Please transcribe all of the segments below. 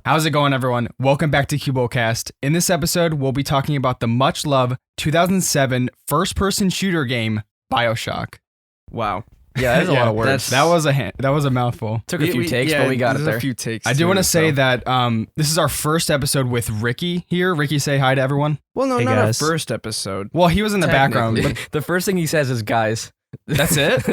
How's it going, everyone? Welcome back to CuboldCast. In this episode, we'll be talking about the much-loved 2007 first-person shooter game, Bioshock. Wow. Yeah, that's a lot of words. That was a mouthful. Took a few takes, but we got it there. A few takes. I do want to say that this is our first episode with Ricky here. Ricky, say hi to everyone. Well, no, Hey, not guys. our first episode. Well, he was in the background. But The first thing he says is guys. that's it?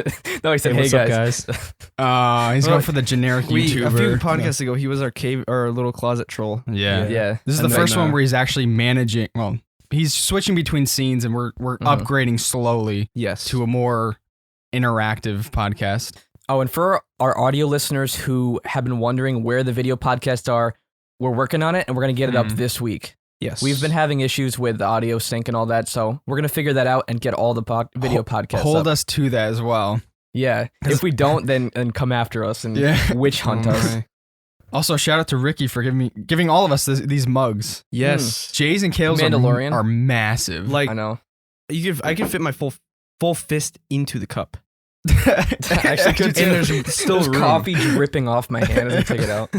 No, he said, hey what's guys. up, guys? He's going for the generic YouTuber. A few podcasts ago, he was our little closet troll. Yeah. Yeah. This is the And first then, one where he's actually managing. Well, he's switching between scenes, and we're upgrading slowly Yes. to a more interactive podcast. Oh, and for our audio listeners who have been wondering where the video podcasts are, we're working on it, and we're going to get it up this week. Yes. We've been having issues with the audio sync and all that, so we're going to figure that out and get all the video podcasts Hold up. us to that as well. Yeah. If we don't, then come after us and witch hunt us. Also, shout out to Ricky for giving all of us these mugs. Yes. Jay's and Kale's Mandalorian. are massive. Like, I know. I can fit my full fist into the cup. Actually, And there's still There's room. coffee dripping off my hand as I take it out.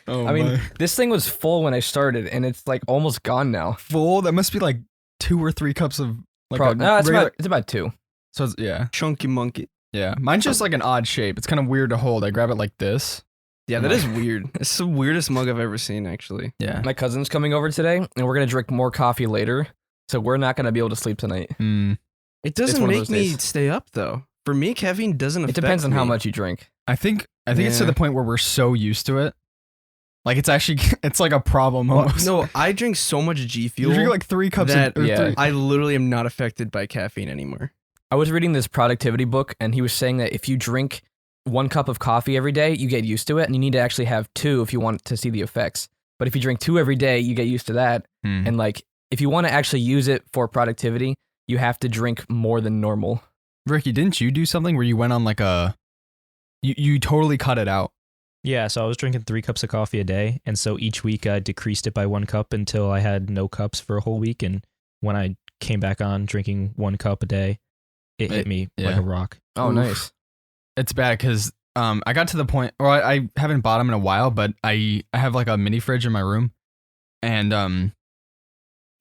Oh, I mean, my. this thing was full when I started, and it's like almost gone now. Full? That must be like 2 or 3 cups of like a No, regular. it's about 2. So it's, yeah. Chunky monkey. Yeah. Mine's just like an odd shape. It's kind of weird to hold. I grab it like this. Yeah, that is weird. It's the weirdest mug I've ever seen, actually. Yeah. My cousin's coming over today, and we're gonna drink more coffee later. So we're not gonna be able to sleep tonight. It doesn't one of make those me days. stay up, though. For me, caffeine doesn't affect It depends on how me. much you drink. I think it's to Yeah. the point where we're so used to it. Like it's actually it's like a problem Well, almost. no, I drink so much G You Fuel drink like 3 cups that of, or yeah. 3. I literally am not affected by caffeine anymore. I was reading this productivity book, and he was saying that if you drink 1 cup of coffee every day, you get used to it, and you need to actually have 2 if you want to see the effects. But if you drink 2 every day, you get used to that. And like, if you want to actually use it for productivity, you have to drink more than normal. Ricky, didn't you do something where you went on like you totally cut it out? Yeah, so I was drinking 3 cups of coffee a day, and so each week I decreased it by 1 cup until I had no cups for a whole week, and when I came back on drinking 1 cup a day, it hit me like a rock. Oh, Oof. nice. It's bad because I got to the point, or I haven't bought them in a while, but I have like a mini fridge in my room, and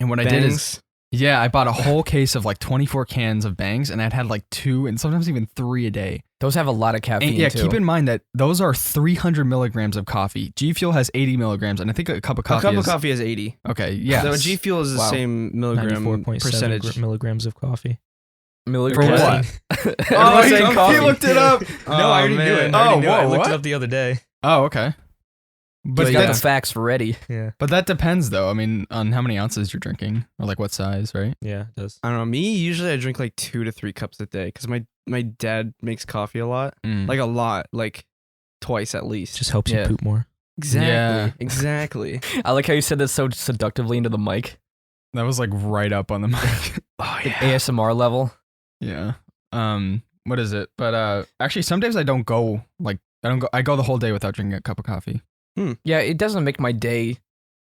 what I did is, yeah, I bought a whole case of like 24 cans of Bangs, and I'd had like 2 and sometimes even 3 a day. Those have a lot of caffeine, And yeah, too. keep in mind that those are 300 milligrams of coffee. G Fuel has 80 milligrams, and I think a cup of coffee A cup is, of coffee has 80. Okay, yeah. The G Fuel is the Wow. same milligram 94.7 percentage. milligrams of coffee. Milligrams. For what? Everyone's he, saying coffee. he looked it up. No, I already knew it. Oh, I already knew it. I whoa, looked what? it up the other day. Oh, okay. But He's got the that's, facts ready. Yeah, but that depends, though. I mean, on how many ounces you're drinking, or like what size, right? yeah, it does. I don't know. Me, usually I drink like 2 to 3 cups a day because my dad makes coffee a lot. Mm. Like a lot. Like twice at least. Just helps you Yeah. poop more. Exactly. Yeah. Exactly. I like how you said that so seductively into the mic. That was like right up on the mic. Oh, Like ASMR level. Yeah. What is it? But actually, some days I don't go. Like I go the whole day without drinking a cup of coffee. Yeah, it doesn't make my day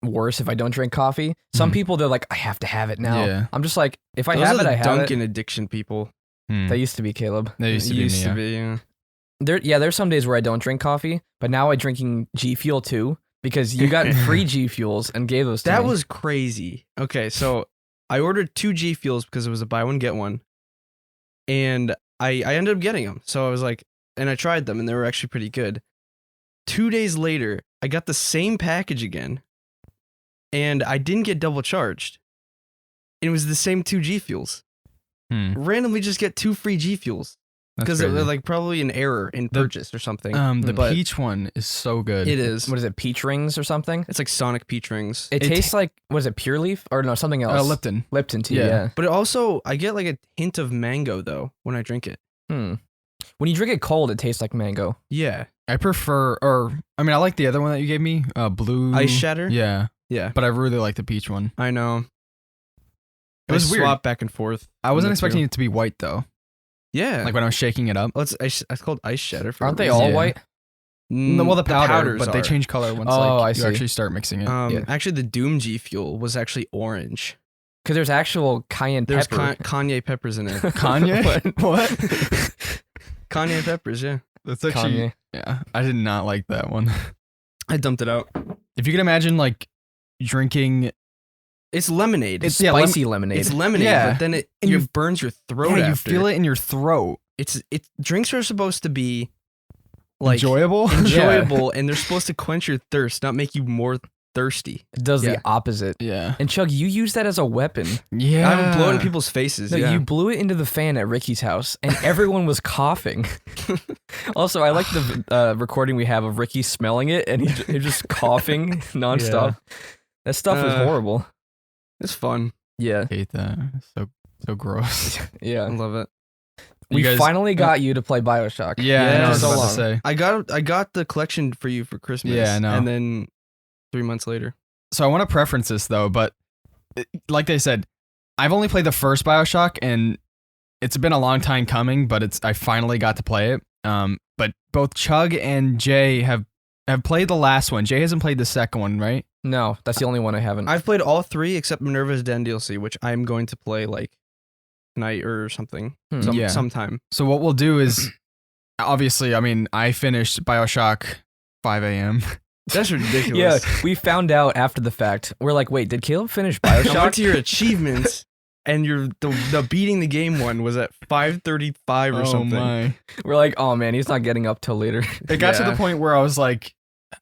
worse if I don't drink coffee. Some Mhm. people, they're like, I have to have it now. Yeah. I'm just like, if I Those have are it, the I have Dunkin' it. addiction people. That used to be Caleb. They used to be me. Yeah. Yeah. There's some days where I don't drink coffee, but now I'm drinking G Fuel too because you got free G Fuels and gave those to That me. was crazy. Okay, so I ordered 2 G Fuels because it was a buy one get one, and I ended up getting them. So I was like, and I tried them, and they were actually pretty good. 2 days later, I got the same package again, and I didn't get double charged. It was the same 2 G Fuels. Randomly, just get 2 free G Fuels because it was like probably an error in purchase or something. The but peach one is so good. it is. What is it, peach rings or something? It's like Sonic Peach Rings. It tastes like, was it Pure Leaf? Or no, something else. Lipton. Lipton tea, Yeah. yeah. But it also, I get like a hint of mango though when I drink it. When you drink it cold, it tastes like mango. Yeah. I prefer, or I mean, I like the other one that you gave me, blue Ice Shatter? Yeah, Yeah. but I really like the peach one. I know. It was weird. Swap back and forth. I wasn't Me expecting too. it to be white though. Yeah. Like when I was shaking it up. Well, it's called Ice Shatter. For Aren't a they reason. all Yeah. white? No, well, the powder, but they are. change color once Oh, I you see. actually start mixing it. Yeah. Actually, the Doom G Fuel was actually orange. Because there's actual cayenne There's pepper. Kanye peppers in it. Kanye? What? Kanye peppers, yeah. That's actually Kanye. yeah. I did not like that one. I dumped it out. If you can imagine like drinking, It's lemonade. It's spicy lemonade. It's lemonade, Yeah. but then it And you- burns your throat. yeah, you after. feel it in your throat. It's drinks are supposed to be like Enjoyable. enjoyable, and they're supposed to quench your thirst, not make you more thirsty. It does Yeah. the opposite. Yeah. And Chug, you use that as a weapon. Yeah. I'm blowing people's faces. No, yeah. you blew it into the fan at Ricky's house, and everyone was coughing. Also, I like the recording we have of Ricky smelling it, and he's just coughing nonstop. That stuff is horrible. It's fun. Yeah, I hate that. So gross. I yeah. love it. We guys- finally got you to play Bioshock. Yeah, I know, I was so about long. to say. I got the collection for you for Christmas. Yeah, I know. And then 3 months later. So I want to preference this though, but like they said, I've only played the first Bioshock, and it's been a long time coming, but I finally got to play it. But both Chug and Jay have played the last one. Jay hasn't played the second one, right? No, that's the only one I haven't. I've played all 3 except Minerva's Den DLC, which I'm going to play like tonight or something. Yeah. Sometime. So what we'll do is, obviously, I mean, I finished Bioshock 5 a.m. That's yeah, ridiculous. we found out after the fact. We're like, wait, did Caleb finish I went Bioshock? to your achievements, and the beating the game one was at 5:35 or something. My. We're like, oh man, he's not getting up till later. It got to Yeah. the point where I was like,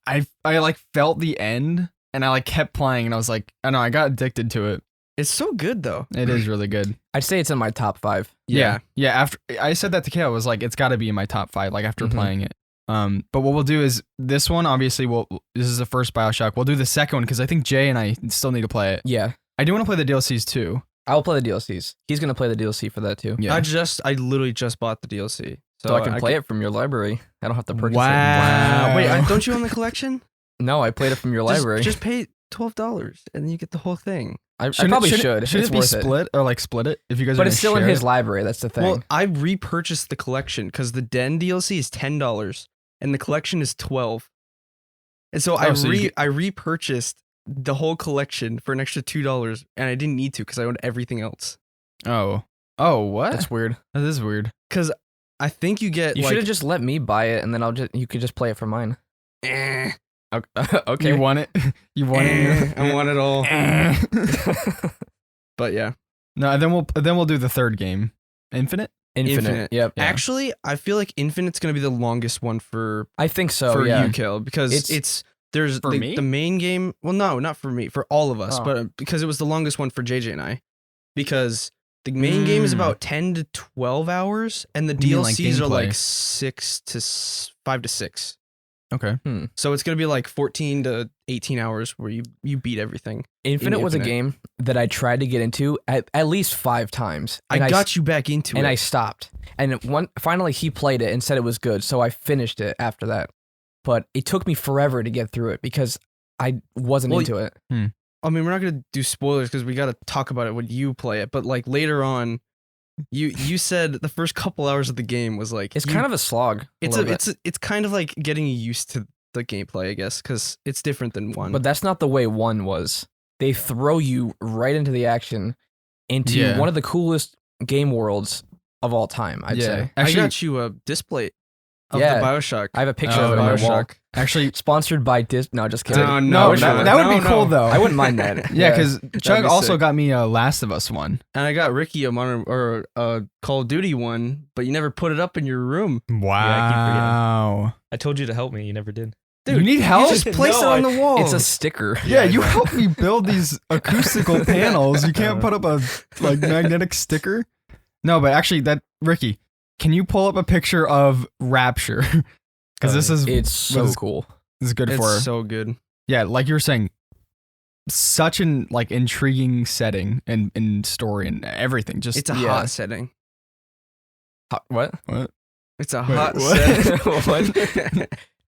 I like felt the end, and I like kept playing, and I was like, I know, I got addicted to it. It's so good though. It is really good. I'd say it's in my top 5. Yeah. After I said that to Kale, I was like, it's got to be in my top 5. Like after Mhm. playing it. But what we'll do is this one. Obviously, this is the first Bioshock. We'll do the second one because I think Jay and I still need to play it. Yeah, I do want to play the DLCs too. I'll play the DLCs. He's gonna play the DLC for that too. Yeah. I literally just bought the DLC, So I can play it from your library. I don't have to purchase Wow. Wait, don't you own the collection? it. No, I played it from your library. Just pay $12 and then you get the whole thing. I probably should. Should It's it be worth split or like split it if you guys? But are it's still in his library. That's the thing. Well, I repurchased the collection because the Den DLC is $10 and the collection is $12. And so I repurchased the whole collection for an extra $2, and I didn't need to because I owned everything else. Oh, what? That's weird. That is weird. Because I think you get You like, should have just let me buy it, and then you could just play it for mine. eh, Okay. You want it? You want it? I want it all. But yeah, No, then we'll do the third game, Infinite. Infinite. Yep. Yeah. Actually, I feel like Infinite's gonna be the longest one for I think so. for yeah. you, Kill, because it's there's For me? the main game. Well, no, not for me, for all of us, Oh. but because it was the longest one for JJ and I, because the main game is about 10 to 12 hours, and the You mean, like, DLCs are like gameplay? 5 to 6. Okay. So it's gonna be like 14 to 18 hours where you beat everything. Infinite was a Infinite. game that I tried to get into at least 5 times. And I got you back into and it. I stopped. And finally he played it and said it was good, so I finished it after that. But it took me forever to get through it because I wasn't into it. I mean, we're not gonna do spoilers because we gotta talk about it when you play it. But like later on, you said the first couple hours of the game was like It's kind of a slog. it's kind of like getting used to the gameplay, I guess, because it's different than one. But that's not the way 1 was. They throw you right into the action, into Yeah. one of the coolest game worlds of all time, I'd say. Actually, I got you a display of Yeah. the Bioshock. I have a picture Oh, of it on my wall. Bioshock. Actually, Sponsored by No, just kidding. No, that would be cool though. I wouldn't mind that. Yeah, because Chug be also sick. got me a Last of Us one. And I got Ricky a Call of Duty one, but you never put it up in your room. Wow. I told you to help me. You never did. You need help? You just place No, it on the wall. It's a sticker. Yeah, you helped me build these acoustical panels. You can't put up a like magnetic sticker. No, but actually, Ricky, can you pull up a picture of Rapture? Because this is It's so is- cool. good It's for. so good. Yeah, like you were saying, such an like intriguing setting and story and everything. Just It's a yeah. hot setting. What? what? It's a Wait, hot what? setting.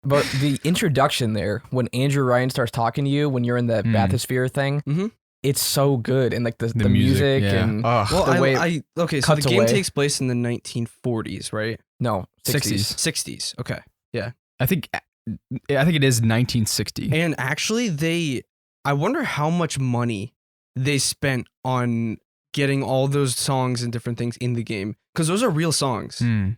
But the introduction there, when Andrew Ryan starts talking to you, when you're in the bathysphere thing, Mhm. it's so good. And like the music yeah. and Ugh. Well, the way okay, so the cuts game away. takes place in the 1940s, right? no 60s. 60s. Okay. I think it is 1960. And actually, I wonder how much money they spent on getting all those songs and different things in the game, because those are real songs. Hmm.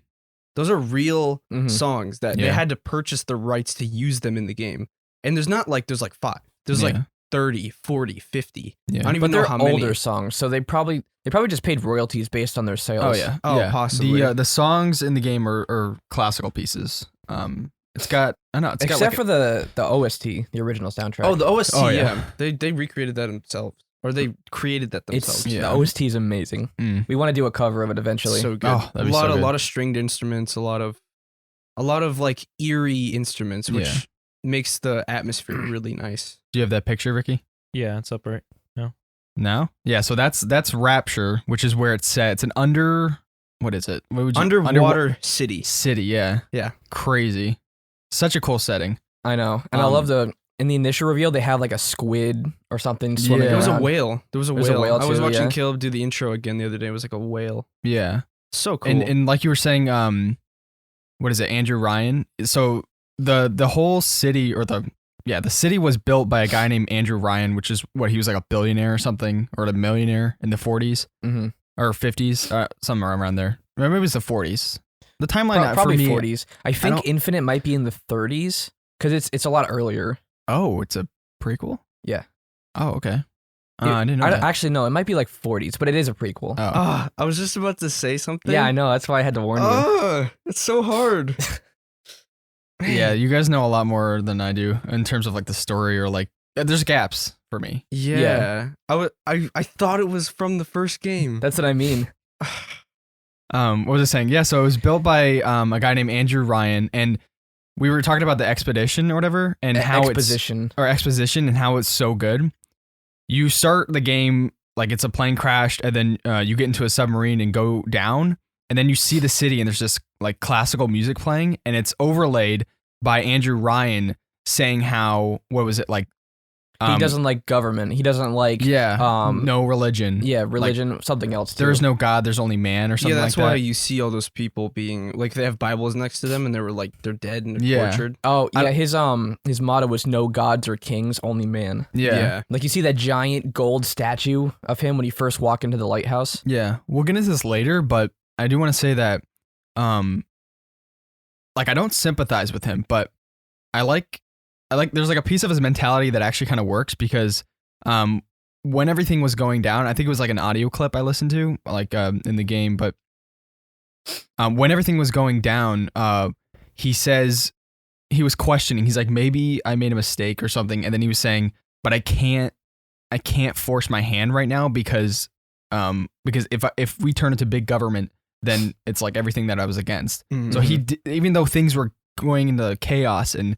Those are real Mhm. songs that they Yeah. had to purchase the rights to use them in the game. And there's not like there's like 5. There's like 30, 40, 50. Yeah. I don't even know how many. Older songs, so they probably just paid royalties based on their sales. Oh yeah. Oh, possibly. The songs in the game are classical pieces. It's got Except got for the OST, the original soundtrack. Oh, the OST. Oh, yeah. They recreated that themselves, or they created that themselves. The OST is amazing. We want to do a cover of it eventually. So good. Oh, that'd be so good. A lot of stringed instruments, a lot of like eerie instruments, which makes the atmosphere really nice. Do you have that picture, Ricky? Yeah, it's up right now. No? Yeah, so that's Rapture, which is where it's set. It's an what is it? What would you, underwater city. City, yeah. Yeah. Crazy. Such a cool setting. I know. And I love in the initial reveal, they have like a squid or something swimming Yeah. There was a around. whale. There was a There's a whale. whale I was too, watching yeah. Caleb do the intro again the other day. It was like a whale. Yeah. So cool. And like you were saying, what is it, Andrew Ryan? So the whole city the city was built by a guy named Andrew Ryan, which is what he was like a billionaire or something, or a millionaire in the 40s or 50s, somewhere around there. Maybe it was the 40s. The timeline Probably for me, 40s. I think Infinite might be in the 30s because it's a lot earlier. Oh, it's a prequel? Yeah. Oh, okay. I didn't know that. Actually, no, it might be like 40s, but it is a prequel. Oh. I was just about to say something. Yeah, I know. That's why I had to warn you. It's so hard. Yeah, you guys know a lot more than I do in terms of like the story or like there's gaps for me. Yeah. I thought it was from the first game. That's what I mean. What was I saying? Yeah, so it was built by a guy named Andrew Ryan, and we were talking about the expedition or whatever, and how exposition and how it's so good. You start the game like it's a plane crashed, and then you get into a submarine and go down, and then you see the city, and there's just like classical music playing, and it's overlaid by Andrew Ryan saying how He doesn't like government. He doesn't like no religion. Yeah, religion, like, something else too. There's no God, there's only man or something like that. Yeah, that's why you see all those people being like they have Bibles next to them and they're dead and they're tortured. Oh, yeah, his motto was no gods or kings, only man. Yeah. Like you see that giant gold statue of him when you first walk into the lighthouse. Yeah. We'll get into this later, but I do want to say that like I don't sympathize with him, but I like there's like a piece of his mentality that actually kind of works because when everything was going down, I think it was like an audio clip I listened to like in the game, but when everything was going down, he says he was questioning. He's like, maybe I made a mistake or something, and then he was saying, but I can't force my hand right now because if we turn into big government, then it's like everything that I was against. Mm-hmm. So even though things were going into chaos and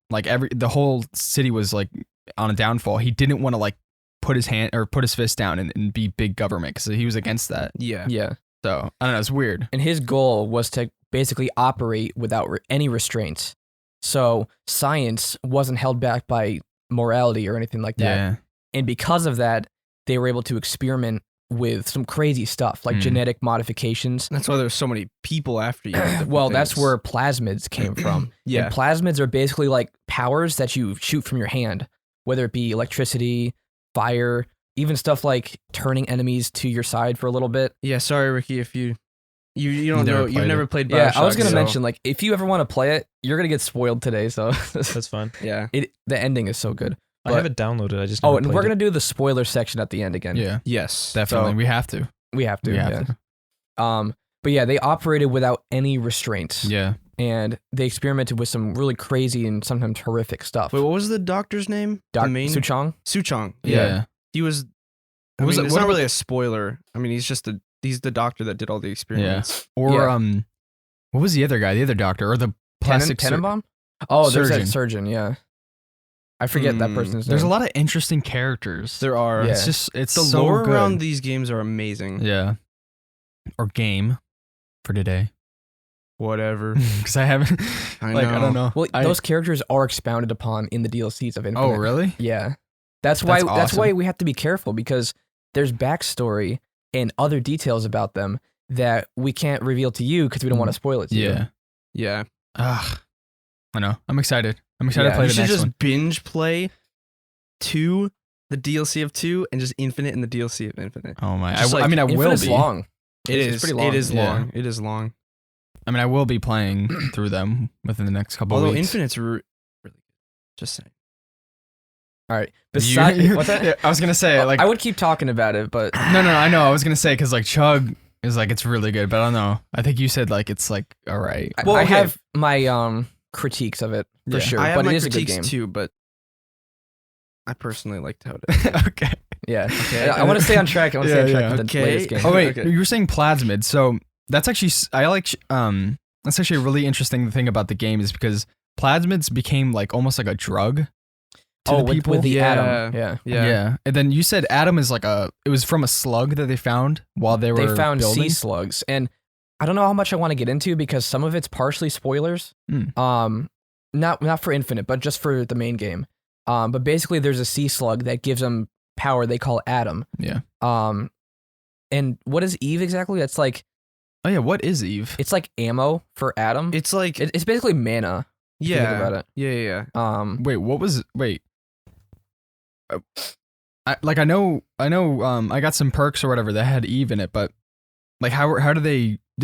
like the whole city was like on a downfall, he didn't want to like put his fist down and be big government because he was against that. Yeah. So I don't know, it's weird. And his goal was to basically operate without any restraints. So science wasn't held back by morality or anything like that. Yeah. And because of that, they were able to experiment with some crazy stuff like genetic modifications. That's why there's so many people after you. Well, that's where plasmids came from. Yeah. And plasmids are basically like powers that you shoot from your hand, whether it be electricity, fire, even stuff like turning enemies to your side for a little bit. Yeah, sorry, Ricky, if you don't know, you've never played Bioshock. Yeah, I was going to mention, like, if you ever want to play it, you're going to get spoiled today, so. That's fine. Yeah. The ending is so good. I have it downloaded. I just never and we're going to do the spoiler section at the end again. Yeah. Yes. Definitely. So, we have to. We have to. But yeah, they operated without any restraints. Yeah. And they experimented with some really crazy and sometimes horrific stuff. Wait, what was the doctor's name? Suchong? Suchong. Yeah. He was. It's not really a spoiler. I mean, he's the doctor that did all the experiments. Yeah. Or what was the other guy? The other doctor or the plastic Tenenbaum? Oh, there's surgeon. that surgeon. Yeah. I forget that person's name. There's a lot of interesting characters. There are. Yeah. It's the so lore good. around these games are amazing. Yeah. Or game for today. Whatever. Because I haven't. I don't know. Well, those characters are expounded upon in the DLCs of Infinite. Oh, really? Yeah. That's why awesome. we have to be careful because there's backstory and other details about them that we can't reveal to you because we don't want to spoil it to you. Yeah. I know. I'm excited. To play the next one. You should just binge play 2, the DLC of 2, and just Infinite and the DLC of Infinite. Oh my! I will Infinite's be long. It's pretty long. It is long. It is long. I mean, I will be playing through them within the next couple of weeks. Although Infinite's really good. Just saying. All right. Besides, what's that? Yeah, I was gonna say like I would keep talking about it, but no, I know. I was gonna say because like Chug is like it's really good, but I don't know. I think you said like it's like all right. Well, I have my critiques of it for sure. I have but my it is a good critiques game too, but I personally liked how it is. Okay. Yeah. Okay. I want to stay on track. I want to stay on track with the Okay. latest game. Oh wait, Okay. you were saying plasmid. So that's actually I like that's actually a really interesting thing about the game is because plasmids became like almost like a drug to the people. With the Yeah. atom. Yeah. And then you said atom is like it was from a slug that they found while they were They found building. sea slugs, and I don't know how much I want to get into because some of it's partially spoilers. Not for Infinite, but just for the main game. But basically, there's a sea slug that gives them power. They call Atom. Yeah. And what is Eve exactly? That's like Oh yeah, what is Eve? it's like ammo for Atom. It's like It's basically mana. If you think about it. Yeah. Wait, what was wait? I know I got some perks or whatever that had Eve in it, but like how did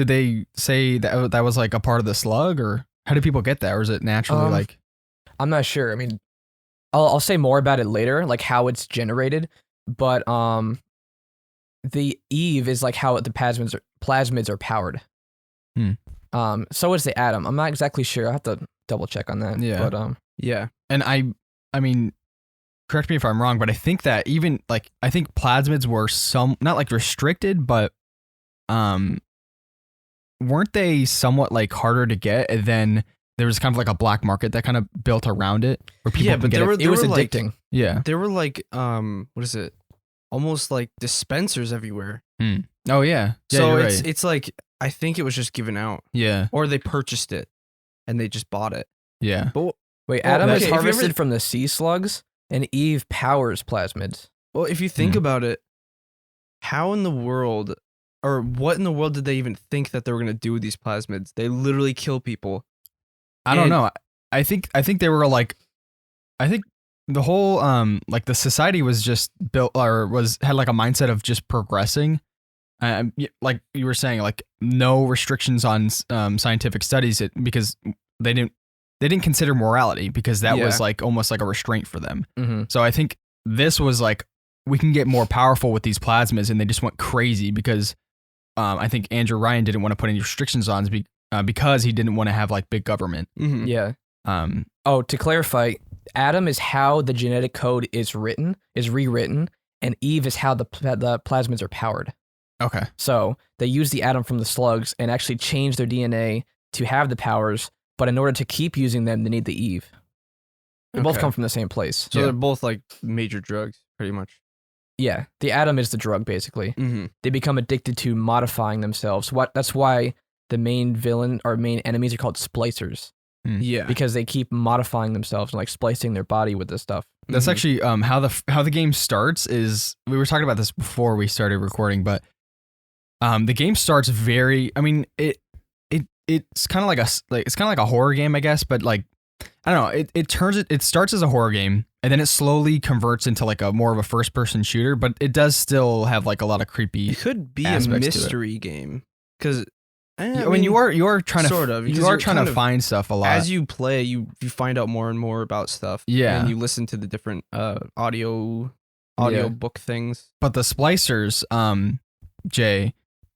they say that was like a part of the slug, or how do people get that, or is it naturally like I'm not sure. I mean, I'll say more about it later, like how it's generated. But the Eve is like how the plasmids are powered. So is the Atom. I'm not exactly sure. I have to double check on that. Yeah. But Yeah. And I mean, correct me if I'm wrong, but I think that even like I think plasmids were not like restricted, but weren't they somewhat like harder to get? And then there was kind of like a black market that kind of built around it, where people Yeah, but get it was like, addicting. Yeah. There were like what is it? Almost like dispensers everywhere. Oh yeah. So you're it's right. it's like I think it was just given out, Yeah. or they purchased it, and they just bought it. Yeah. But Wait, Well, Atom okay, is if you ever- harvested from the sea slugs, and Eve powers plasmids. well, if you think about it, how in the world, or what in the world did they even think that they were gonna do with these plasmids? They literally kill people. I don't And- know. I think they were like, I think the whole like the society was just built or had like a mindset of just progressing. Like you were saying, like no restrictions on scientific studies, because they didn't consider morality, because that was Yeah. like almost like a restraint for them. Mm-hmm. So I think this was like, we can get more powerful with these plasmids, and they just went crazy because I think Andrew Ryan didn't want to put any restrictions on because he didn't want to have like big government. Mm-hmm. Yeah. Um, Oh, to clarify, Atom is how the genetic code is rewritten, and Eve is how the plasmids are powered. okay. So they use the Atom from the slugs and actually change their DNA to have the powers, but in order to keep using them, they need the Eve. They both Okay. come from the same place. So Yeah. they're both like major drugs, pretty much. Yeah, the Atom is the drug, basically. Mm-hmm. They become addicted to modifying themselves. That's why the main villain or main enemies are called splicers, Yeah. because they keep modifying themselves and like splicing their body with this stuff. That's Mhm. actually how the game starts is, we were talking about this before we started recording, but the game starts very, I mean, it's kind of like a horror game, I guess, but like I don't know, it starts as a horror game, and then it slowly converts into like a more of a first person shooter, but it does still have like a lot of creepy. It could be a aspects to it. mystery game, because I mean, you are trying to sort of, because you are you're trying kind to of- find stuff a lot. as you play, you find out more and more about stuff. Yeah. and you listen to the different audio Yeah. book things. But the splicers, Jay,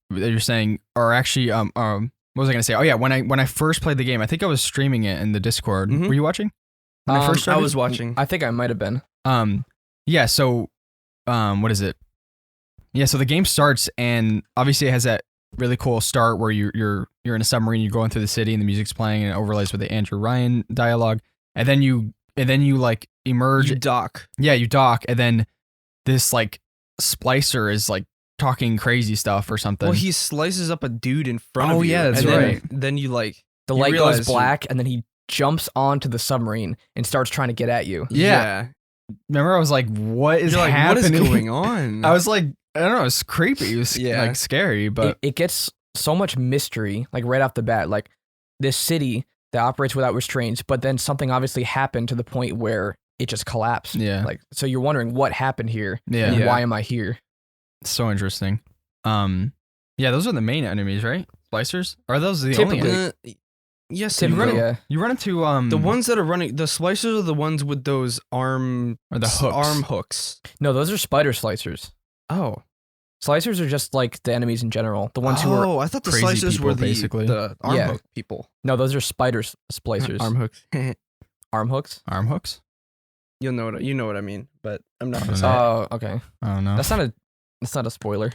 that you're saying are actually what was I gonna say? Oh yeah, when I first played the game, I think I was streaming it in the Discord. Mhm. Were you watching? When I first I started? was watching. I think I might have been. Yeah, so what is it? Yeah, so the game starts, and obviously it has that really cool start where you're in a submarine, you're going through the city, and the music's playing, and it overlays with the Andrew Ryan dialogue, and then you like emerge. You dock. Yeah, you dock, and then this like splicer is like talking crazy stuff or something. Well, he slices up a dude in front Oh, of you. yeah, that's and then- right. Then you like The you light realize goes black, and then he jumps onto the submarine and starts trying to get at you. Yeah. Remember, I was like, "What is You're like, happening? what is going on? I was like, I don't know, it's creepy. It was Yeah. like scary, but It gets so much mystery, like right off the bat. Like this city that operates without restraints, but then something obviously happened to the point where it just collapsed. yeah, Like, so you're wondering what happened here yeah, and Yeah. why am I here? so interesting. Yeah, those are the main enemies, right? Splicers? Are those the only? Typically. enemies? Yes, Typically, yeah. You run into the ones that are running. The slicers are the ones with those arm or the hooks. arm hooks. No, those are spider slicers. Oh, Slicers are just like the enemies in general. The ones who are. Oh, I thought the crazy slicers people, were basically. the arm Yeah. hook people. No, those are spider splicers. Arm hooks. Arm hooks? Arm hooks. You know what I mean, but I'm not I gonna don't say. know. Oh, okay. I don't know. That's not a spoiler.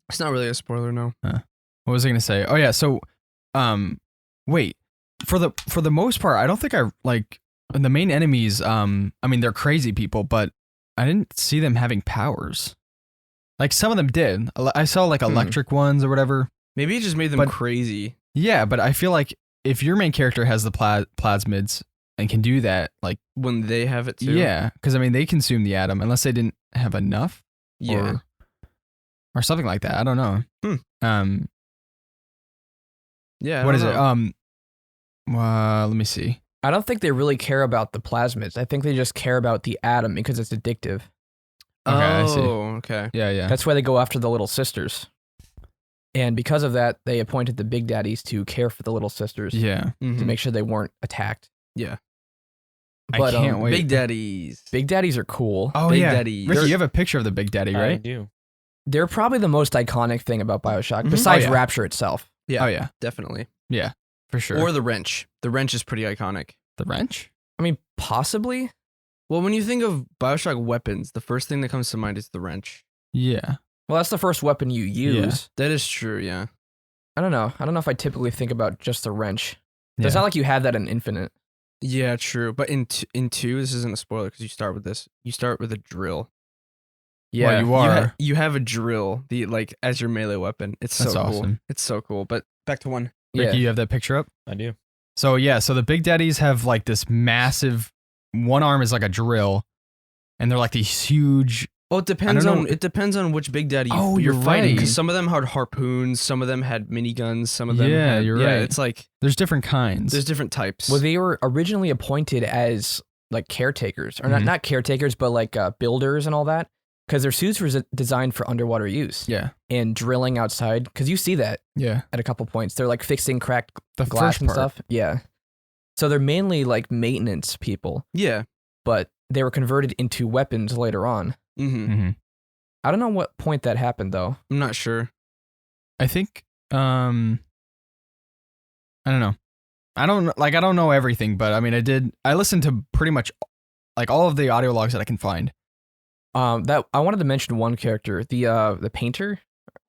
It's not really a spoiler, no. What was I gonna say? Oh yeah. So, wait. For the most part, I don't think I like the main enemies. I mean, they're crazy people, but I didn't see them having powers. Like some of them did. I saw like electric ones or whatever. Maybe it just made them crazy. Yeah, but I feel like if your main character has the plasmids and can do that, like When they have it too. yeah, because I mean they consume the atom unless they didn't have enough. Yeah. Or something like that. I don't know. Yeah. What is it? Let me see. I don't think they really care about the plasmids. I think they just care about the atom because it's addictive. Okay, I see. Okay. Yeah. That's why they go after the little sisters. And because of that, they appointed the big daddies to care for the little sisters Yeah. to make sure they weren't attacked. Yeah. But, I can't wait. Big daddies. Big daddies are cool. Oh Big yeah, daddies. Ricky, you have a picture of the Big Daddy, I right? do. They're probably the most iconic thing about Bioshock, Mhm. besides Oh, yeah. Rapture itself. Yeah. Oh yeah, Definitely. yeah, for sure. Or the wrench. The wrench is pretty iconic. the wrench. I mean, possibly. Well, when you think of Bioshock weapons, the first thing that comes to mind is the wrench. Yeah. Well, that's the first weapon you use. That is true, yeah. I don't know. I don't know if I typically think about just the wrench. It's Yeah. not like you have that in Infinite. Yeah, true. But in 2, this isn't a spoiler because you start with this. You start with a drill. Yeah. Well, you are. You have a drill, as your melee weapon. It's so That's cool. awesome. It's so cool. But back to 1. Ricky, Yeah. you have that picture up. I do. So yeah, so the Big Daddies have like this massive. One arm is like a drill, and they're like these huge. Well, it depends I don't on know. it depends on which Big Daddy Oh, you're you're fighting. right. Because some of them had harpoons, some of them had miniguns, some of them. Yeah, had, you're right. It's like There's different kinds. there's different types. Well, they were originally appointed as like caretakers, or Mhm. not caretakers, but like builders and all that, because their suits were designed for underwater use yeah. and drilling outside. Because you see that Yeah. at a couple points. They're like fixing cracked The glass first and part. stuff. Yeah. So they're mainly like maintenance people, yeah. but they were converted into weapons later on. Mm-hmm. Mm-hmm. I don't know what point that happened though. I'm not sure. I think. I don't know. I don't know everything, but I mean, I listened to pretty much like all of the audio logs that I can find. That I wanted to mention one character, the painter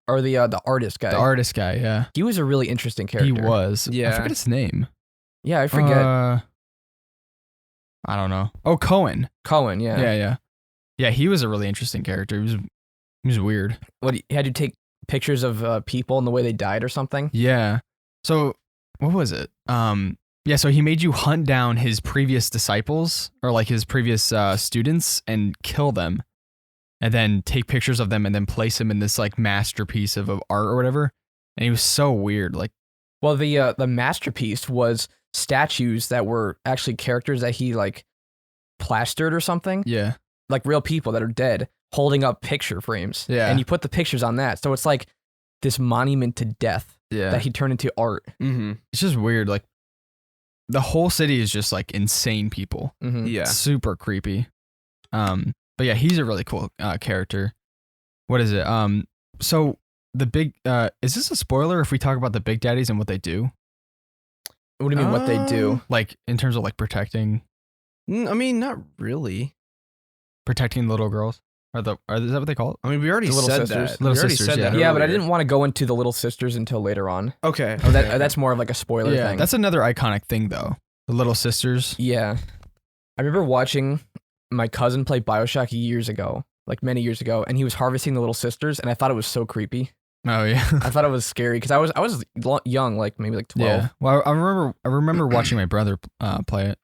or the artist guy. The artist guy, yeah. He was a really interesting character. He was. Yeah. I forget his name. Yeah, I forget. I don't know. Oh, Cohen. Cohen, yeah. Yeah. Yeah, he was a really interesting character. He was weird. What, he had to take pictures of people and the way they died or something? Yeah. So, what was it? Yeah, so he made you hunt down his previous disciples or like his previous students and kill them. And then take pictures of them and then place them in this like masterpiece of art or whatever. And he was so weird. Like, Well, the masterpiece was statues that were actually characters that he like plastered or something, yeah. like real people that are dead, holding up picture frames. Yeah. And you put the pictures on that. So it's like this monument to death Yeah. that he turned into art. Mm-hmm. It's just weird. Like, the whole city is just like insane people. Mm-hmm. Yeah. Super creepy. But yeah, he's a really cool character. What is it? So the big is this a spoiler if we talk about the Big Daddies and what they do? What do you mean what they do? Like in terms of like protecting I mean, not really. little girls? Is that what they call it? I mean, we already The little said sisters. that. Little we already sisters, said yeah. that. Yeah, but I earlier. didn't want to go into the little sisters until later on. Okay. Oh, that's more of like a spoiler Yeah, thing. that's another iconic thing though. The Little Sisters. Yeah. I remember watching my cousin play Bioshock years ago, like many years ago, and he was harvesting the little sisters, and I thought it was so creepy. Oh yeah. I thought it was scary because I was young, like maybe like 12. Yeah. Well, I remember watching my brother play it,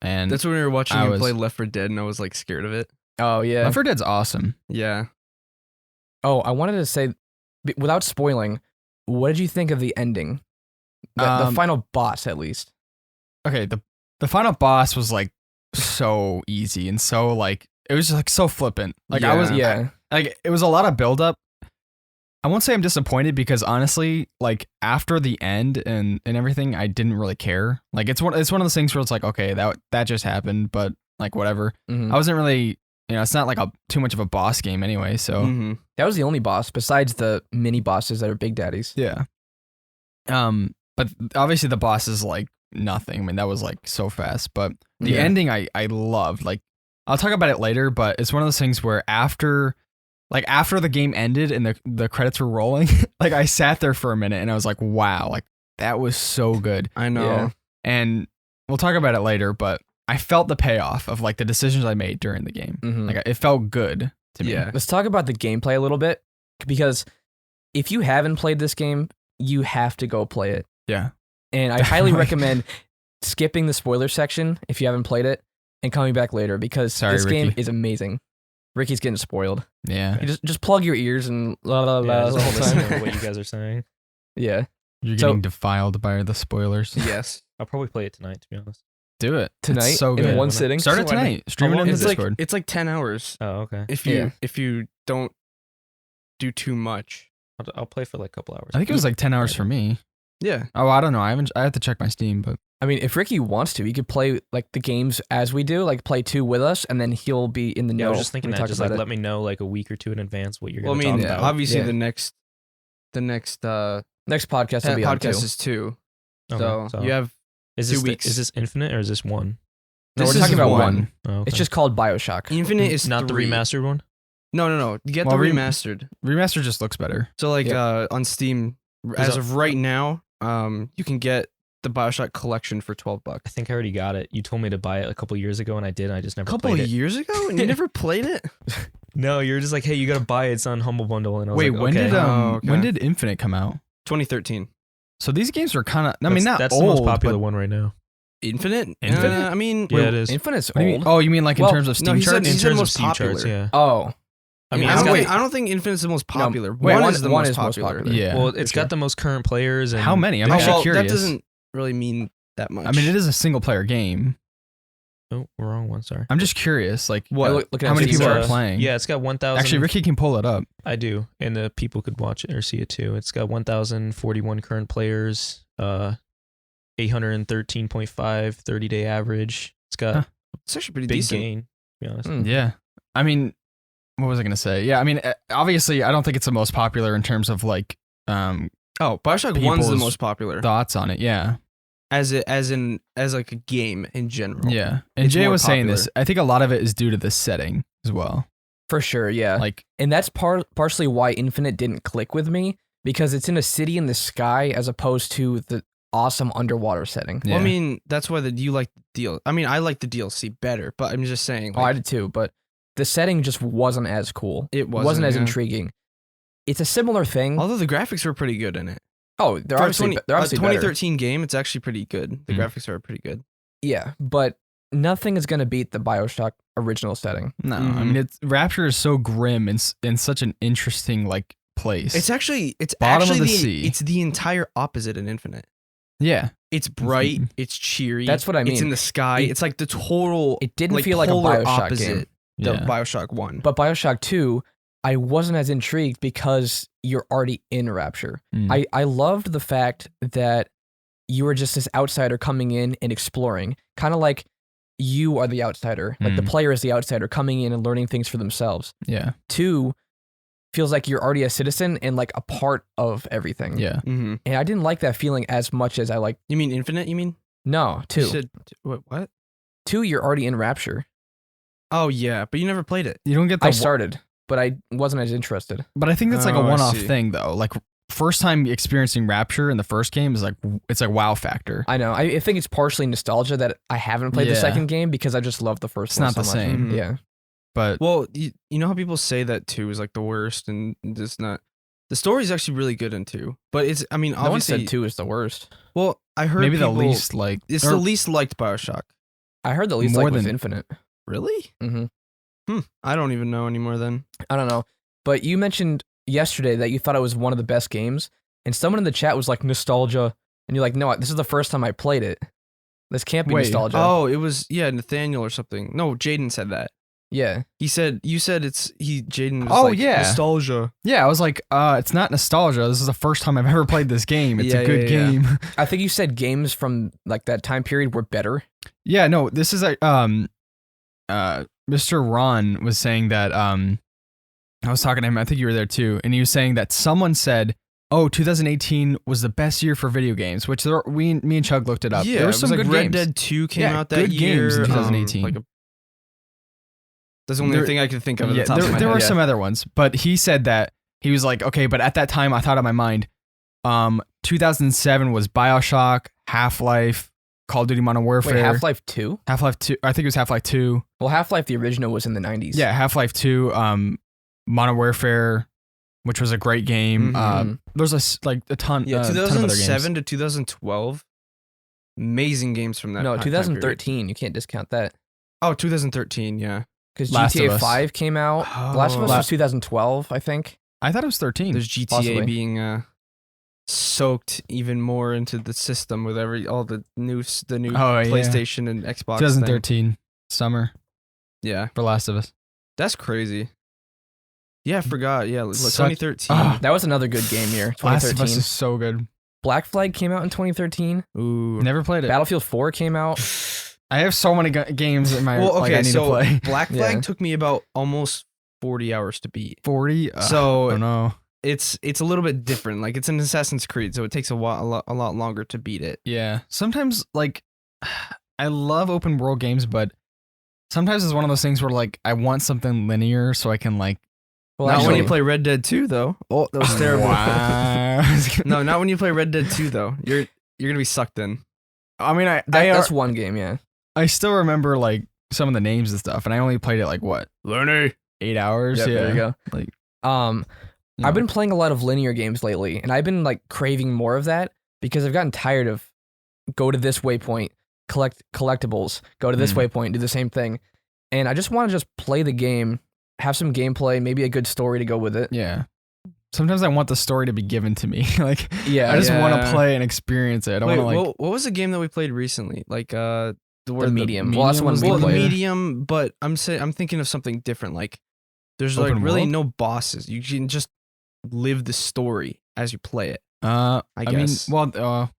and That's when we were watching I him was- play Left 4 Dead, and I was like scared of it. Oh yeah. Left 4 Dead's awesome. Yeah. Oh, I wanted to say, without spoiling, what did you think of the ending? The final boss, at least. Okay, the final boss was like so easy and so like it was just like so flippant. Like I was Yeah. like it was a lot of build up. I won't say I'm disappointed because honestly, like after the end and everything, I didn't really care. Like it's one of those things where it's like, okay, that just happened, but like whatever. Mhm. I wasn't really, it's not like too much of a boss game anyway. So That was the only boss besides the mini bosses that are big daddies. yeah. But obviously the boss is like nothing. I mean, that was like so fast. But the ending, I loved. Like I'll talk about it later, but it's one of those things where after the game ended and the credits were rolling, like I sat there for a minute and I was like, wow, like that was so good. I know. Yeah. And we'll talk about it later, but I felt the payoff of like the decisions I made during the game. Mhm. Like it felt good to me. Yeah. Let's talk about the gameplay a little bit, because if you haven't played this game, you have to go play it. Yeah. And I highly recommend skipping the spoiler section if you haven't played it and coming back later, because this game Ricky. is amazing. Ricky's getting spoiled. Yeah. You just plug your ears and la la Yeah, la the whole just listen to time. what you guys are saying. Yeah. You're So- getting defiled by the spoilers. Yes. I'll probably play it tonight, to be honest. Do it. Tonight It's so in good. one sitting. Start it So I tonight. Stream it long in the It's like Discord. it's like 10 hours Oh, okay. if you don't do too much. I'll play for like a couple hours. I think it was like 10 hours for me. Yeah. Oh, I don't know. I have to check my Steam, but I mean, if Ricky wants to, he could play like the games as we do, like play 2 with us, and then he'll be in the Yeah, know. I was just thinking when we that. talk Just about like it. let me know like a week or two in advance what you're Well, I going to mean, talk about. obviously Yeah. the next Next podcast will be on 2. podcast is 2. Okay, So you have is 2 this weeks. is this infinite or is this one? No, This we're talking is about one. one. Oh, okay. It's just called Bioshock. Infinite is not 3. the remastered one. No. You get Well, the remastered. remaster just looks better. So like Yeah. on Steam, as of right now, you can get the Bioshock collection for $12. I think I already got it. You told me to buy it a couple years ago, and I did. I just never A couple played of it. years ago, and you never played it. No, you were just like, hey, you gotta buy it. It's on Humble Bundle, and I was Wait, like, when okay. did okay. when did Infinite come out? 2013. So these games are kind of. I mean, not that's old, the most popular but one right now. Infinite? Infinite? I mean, Yeah, it is. Infinite's What do you old. mean? Oh, you mean like in Well, terms of no, Steam he said- charts? he In said terms of most Steam charts, popular. yeah. Oh, I mean, I it's don't, got, think, I don't think Infinite's the most popular. wait, one one- is the one most is most popular. popular. Yeah. well, it's for got the most current players. And How many? I'm Oh, actually well, curious. that doesn't really mean that much. I mean, it is a single player game. Oh, wrong one. Sorry. I'm just curious, like What? Looking how at many Steam people are charts. playing? Yeah, it's got 1,000. Actually, Ricky can pull it up. I do, and the people could watch it or see it too. It's got 1,041 current players. 813.5 30-day average. It's got Huh. It's actually pretty big decent. gain. To be honest. Hmm. Yeah. I mean, what was I gonna say? Yeah, I mean, obviously, I don't think it's the most popular in terms of like Oh, Bioshock 1's the People's most popular. thoughts on it. Yeah, As like a game in general. yeah. And It's Jay more was saying popular. this. I think a lot of it is due to the setting as well. For sure, yeah. Like, And that's partially why Infinite didn't click with me, because it's in a city in the sky as opposed to the awesome underwater setting. yeah. Well, I mean, that's why you like the deal. I mean, I like the DLC better, but I'm just saying. Oh, I Like, did too, but the setting just wasn't as cool. it Wasn't as yeah. intriguing. It's a similar thing. Although the graphics were pretty good in it. Oh, they're For a obviously, they're obviously a better. 2013 game, it's actually pretty good. The Hmm. graphics are pretty good. Yeah, but nothing is going to beat the Bioshock original setting. no, I Mhm. mean, Rapture is so grim and in such an interesting like place. It's actually Bottom of the the sea. It's the entire opposite in Infinite. yeah, It's bright. It's cheery. That's what I It's mean. in the sky. It- it's like the total. It didn't like, feel like a polar Bioshock opposite game. The yeah. Bioshock 1. But Bioshock 2, I wasn't as intrigued because you're already in Rapture. Mm. I loved the fact that you were just this outsider coming in and exploring, kind of like you are the outsider, like the Mm. player is the outsider coming in and learning things for themselves. yeah, 2 feels like you're already a citizen and like a part of everything. yeah. Mm-hmm. And I didn't like that feeling as much as I like. You mean Infinite? You mean? No, 2. You said, what? 2, you're already in Rapture. Oh yeah, but you never played it. You don't get the. I started, but I wasn't as interested. But I think that's like a Oh, I one-off see. thing though. Like first time experiencing Rapture in the first game is like it's like wow factor. I know. I think it's partially nostalgia that I haven't played the Yeah. second game because I just love the first It's one not so the much. same. Mhm. Yeah. But Well, you know how people say that 2 is like the worst and it's not. The story is actually really good in 2, but it's. I mean, No one obviously. said 2 is the worst. Well, I heard maybe the people- least like It's or- the least liked Bioshock. I heard the least More like was than- Infinite. Really? Mm-hmm. I don't even know anymore. Then. I don't know. But you mentioned yesterday that you thought it was one of the best games, and someone in the chat was like, nostalgia. And you're like, no, this is the first time I played it. This can't be Wait, nostalgia. Oh, it was Nathaniel or something. No, Jaden said that. Yeah. You said Jaden was Oh, like, yeah. nostalgia. Yeah, I was like, it's not nostalgia. This is the first time I've ever played this game. It's Yeah, a good yeah, yeah. game. I think you said games from like that time period were better. Yeah, no, this is a Mr. Ron was saying that I was talking to him, I think you were there too, and he was saying that someone said, "Oh, 2018 was the best year for video games," which me and Chug looked it up. Yeah, there it was some like good Red games. Dead 2 came Yeah, out that good year. games in 2018. That's the only thing I could think of at the top of my head. There were some other ones, but he said that he was like, okay, but at that time I thought in my mind, 2007 was Bioshock, Half-Life, Call of Duty Modern Warfare. Wait, Half-Life 2? Half-Life 2, I think it was Half-Life 2. Well, Half-Life, the original, was in the 90s. Yeah, Half-Life 2, Modern Warfare, which was a great game. There's a ton. Yeah, ton of other 2007 games. to 2012. Amazing games from that. No, time 2013. You can't discount that. Oh, 2013. Yeah. Because Last of GTA Us. 5 came out. Oh. The Last of Us was 2012, I think. I thought it was 13. There's GTA Possibly. being soaked even more into the system with all the new Oh, yeah. PlayStation and Xbox. 2013 summer Thing. Yeah, for Last of Us. that's crazy. Yeah, I forgot. Yeah, Such- 2013. That was another good game year. Last of 2013. Us is so good. Black Flag came out in 2013. Ooh. Never played it. Battlefield 4 came out. I have so many games in my Well, okay, I need so to play. Black Flag Yeah. took me about almost 40 hours to beat. 40. So I don't know. it's a little bit different. Like it's an Assassin's Creed, so it takes a lot longer to beat it. Yeah. Sometimes like I love open world games, but sometimes it's one of those things where like I want something linear so I can like. Well, Not when actually, you play Red Dead 2 though. Oh, that was terrible. Wow. No, not when you play Red Dead 2 though. You're gonna be sucked in. I mean, that's one game, yeah. I still remember like some of the names and stuff, and I only played it like what Lenny. 8 hours. Yep, yeah, there you go. Like, I've been playing a lot of linear games lately, and I've been like craving more of that because I've gotten tired of go to this waypoint, collect collectibles, go to this waypoint, do the same thing. And I just want to just play the game, have some gameplay, maybe a good story to go with it. Yeah. Sometimes I want the story to be given to me. Like, Yeah. I just want to Yeah. play and experience it. I don't Wait, want to like. what was the game that we played recently? Like The medium. Well, that's medium one was we the played. medium, but I'm thinking of something different. Like there's Open like really world? no bosses. You can just live the story as you play it. I guess. mean, well,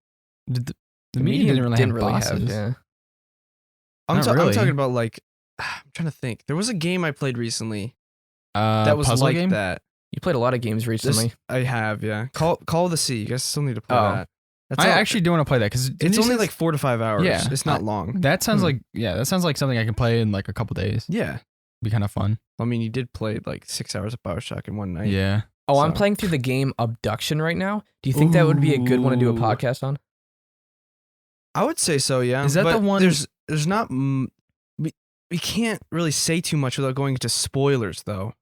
the medium didn't really have bosses. yeah. I'm Not I'm really. talking about like I'm trying to think. There was a game I played recently That that was puzzle like game? that. You played a lot of games This- recently. I have, yeah. Call of the Sea. You guys still need to play Oh. that. That's I not- actually do want to play that because it's only like 4 to 5 hours. Yeah. It's not long. that sounds Hmm. like that sounds like something I can play in like a couple days. Yeah. Be kind of fun. I mean, you did play like 6 hours of Bioshock in one night. Yeah. Oh, I'm So- playing through the game Abduction right now. Do you think that would be a good one to do a Ooh. podcast on? I would say so, yeah. Is that But the one- There's not. We can't really say too much without going into spoilers, though,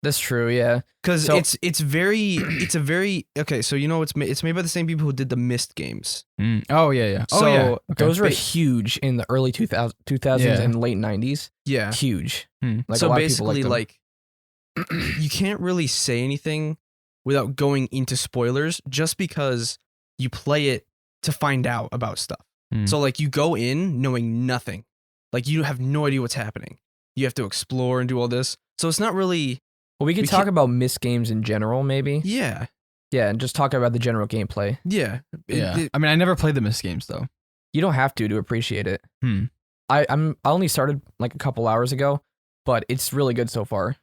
That's true, yeah. because So- it's a very okay. So you know it's made by the same people who did the Myst games. Oh yeah. Oh So yeah. Okay. Those were Ba- huge in the early 2000s Yeah. and late 90s. Yeah. Huge. Hmm. Like a So lot of people basically, liked them. like you can't really say anything without going into spoilers, just because you play it to find out about stuff. Hmm. So like you go in knowing nothing, like you have no idea what's happening. You have to explore and do all this. So it's not really. Well, we could we talk can't- about missed games in general, maybe. Yeah. Yeah, and just talk about the general gameplay. Yeah. Yeah. I mean, I never played the Myst games though. You don't have to appreciate it. Hmm. I only started like a couple hours ago, but it's really good so far.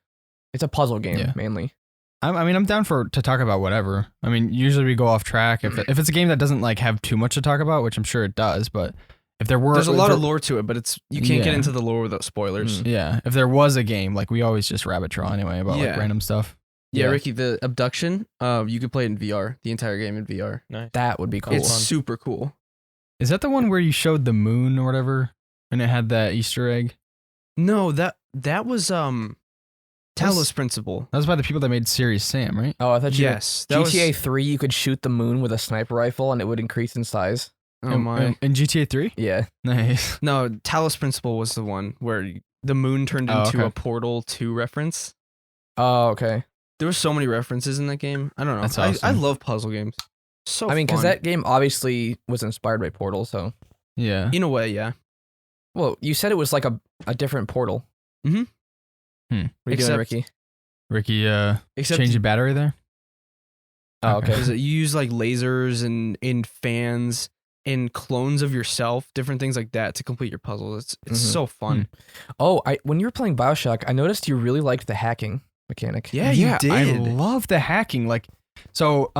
It's a puzzle game Yeah. mainly. I'm down to talk about whatever. I mean, usually we go off track if it's a game that doesn't like have too much to talk about, which I'm sure it does. But if there were, There's a if lot there- of lore to it, but you can't get Yeah. into the lore without spoilers. Yeah, if there was a game, like we always just rabbit trail anyway about like Yeah. random stuff. Yeah, Yeah. Ricky, the Abduction, you could play it in VR, the entire game in VR. Nice. That would be cool. It's super cool. Is that the one where you showed the moon or whatever, and it had that Easter egg? No, that was Talos Principle. That was by the people that made Serious Sam, right? Oh, I thought you Yes, that was- GTA 3 you could shoot the moon with a sniper rifle and it would increase in size. Oh in, my. In GTA 3? Yeah. Nice. No, Talos Principle was the one where the moon turned Oh, into okay. a Portal 2 reference. Oh, okay. There were so many references in that game. I don't know. That's I awesome. love puzzle games. So I mean, because fun. that game obviously was inspired by Portal, so. Yeah. in a way, yeah. Well, you said it was like a different Portal. Mm-hmm. What are you doing, Except- Ricky? Ricky, Except change the battery there. Oh, okay. because you use like lasers and fans and clones of yourself, different things like that to complete your puzzle. It's Mhm. so fun. Oh, when you were playing Bioshock, I noticed you really liked the hacking mechanic. Yeah, you did. I love the hacking. Like, so,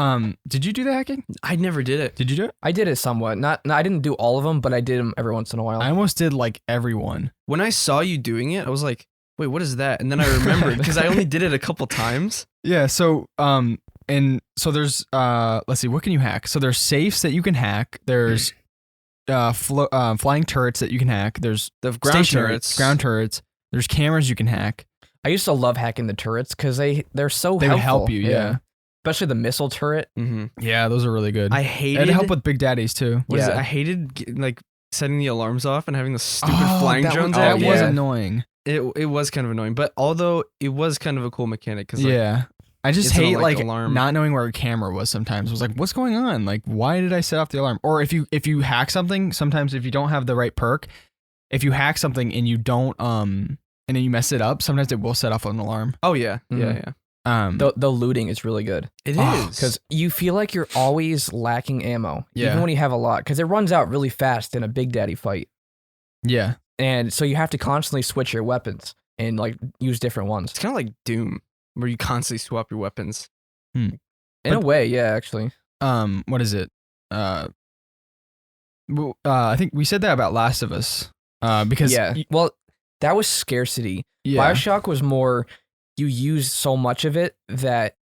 did you do the hacking? I never did it. Did you do it? I did it somewhat. Not I didn't do all of them, but I did them every once in a while. I almost did like everyone. When I saw you doing it, I was like, wait, what is that? And then I remembered because I only did it a couple times. Yeah. So, and so there's, let's see, what can you hack? So there's safes that you can hack. There's, flying turrets that you can hack. There's The ground stationary ground turrets. There's cameras you can hack. I used to love hacking the turrets because they're so They would helpful. help you. Yeah. Especially the missile turret. Mm-hmm. Yeah, those are really good. I It'd hated help with Big Daddies too. what is it? Yeah. I hated like setting the alarms off and having the stupid Oh, flying that drones was, at that you. was Yeah. annoying. It was kind of annoying, but although it was kind of a cool mechanic because Yeah. I just it's an, hate like alarm. not knowing where a camera was sometimes. I was like, what's going on? Like, why did I set off the alarm? Or if you hack something, sometimes if you don't have the right perk, if you hack something and you don't and then you mess it up, sometimes it will set off an alarm. Oh yeah, Mhm. yeah. The looting is really good It Oh, is because you feel like you're always lacking ammo, Yeah. even when you have a lot, because it runs out really fast in a Big Daddy fight, Yeah. and so you have to constantly switch your weapons and like use different ones. It's kind of like Doom, where you constantly swap your weapons. In a way, yeah, actually. What is it? I think we said that about Last of Us. Because Yeah. Well, that was scarcity. yeah. Bioshock was more you use so much of it that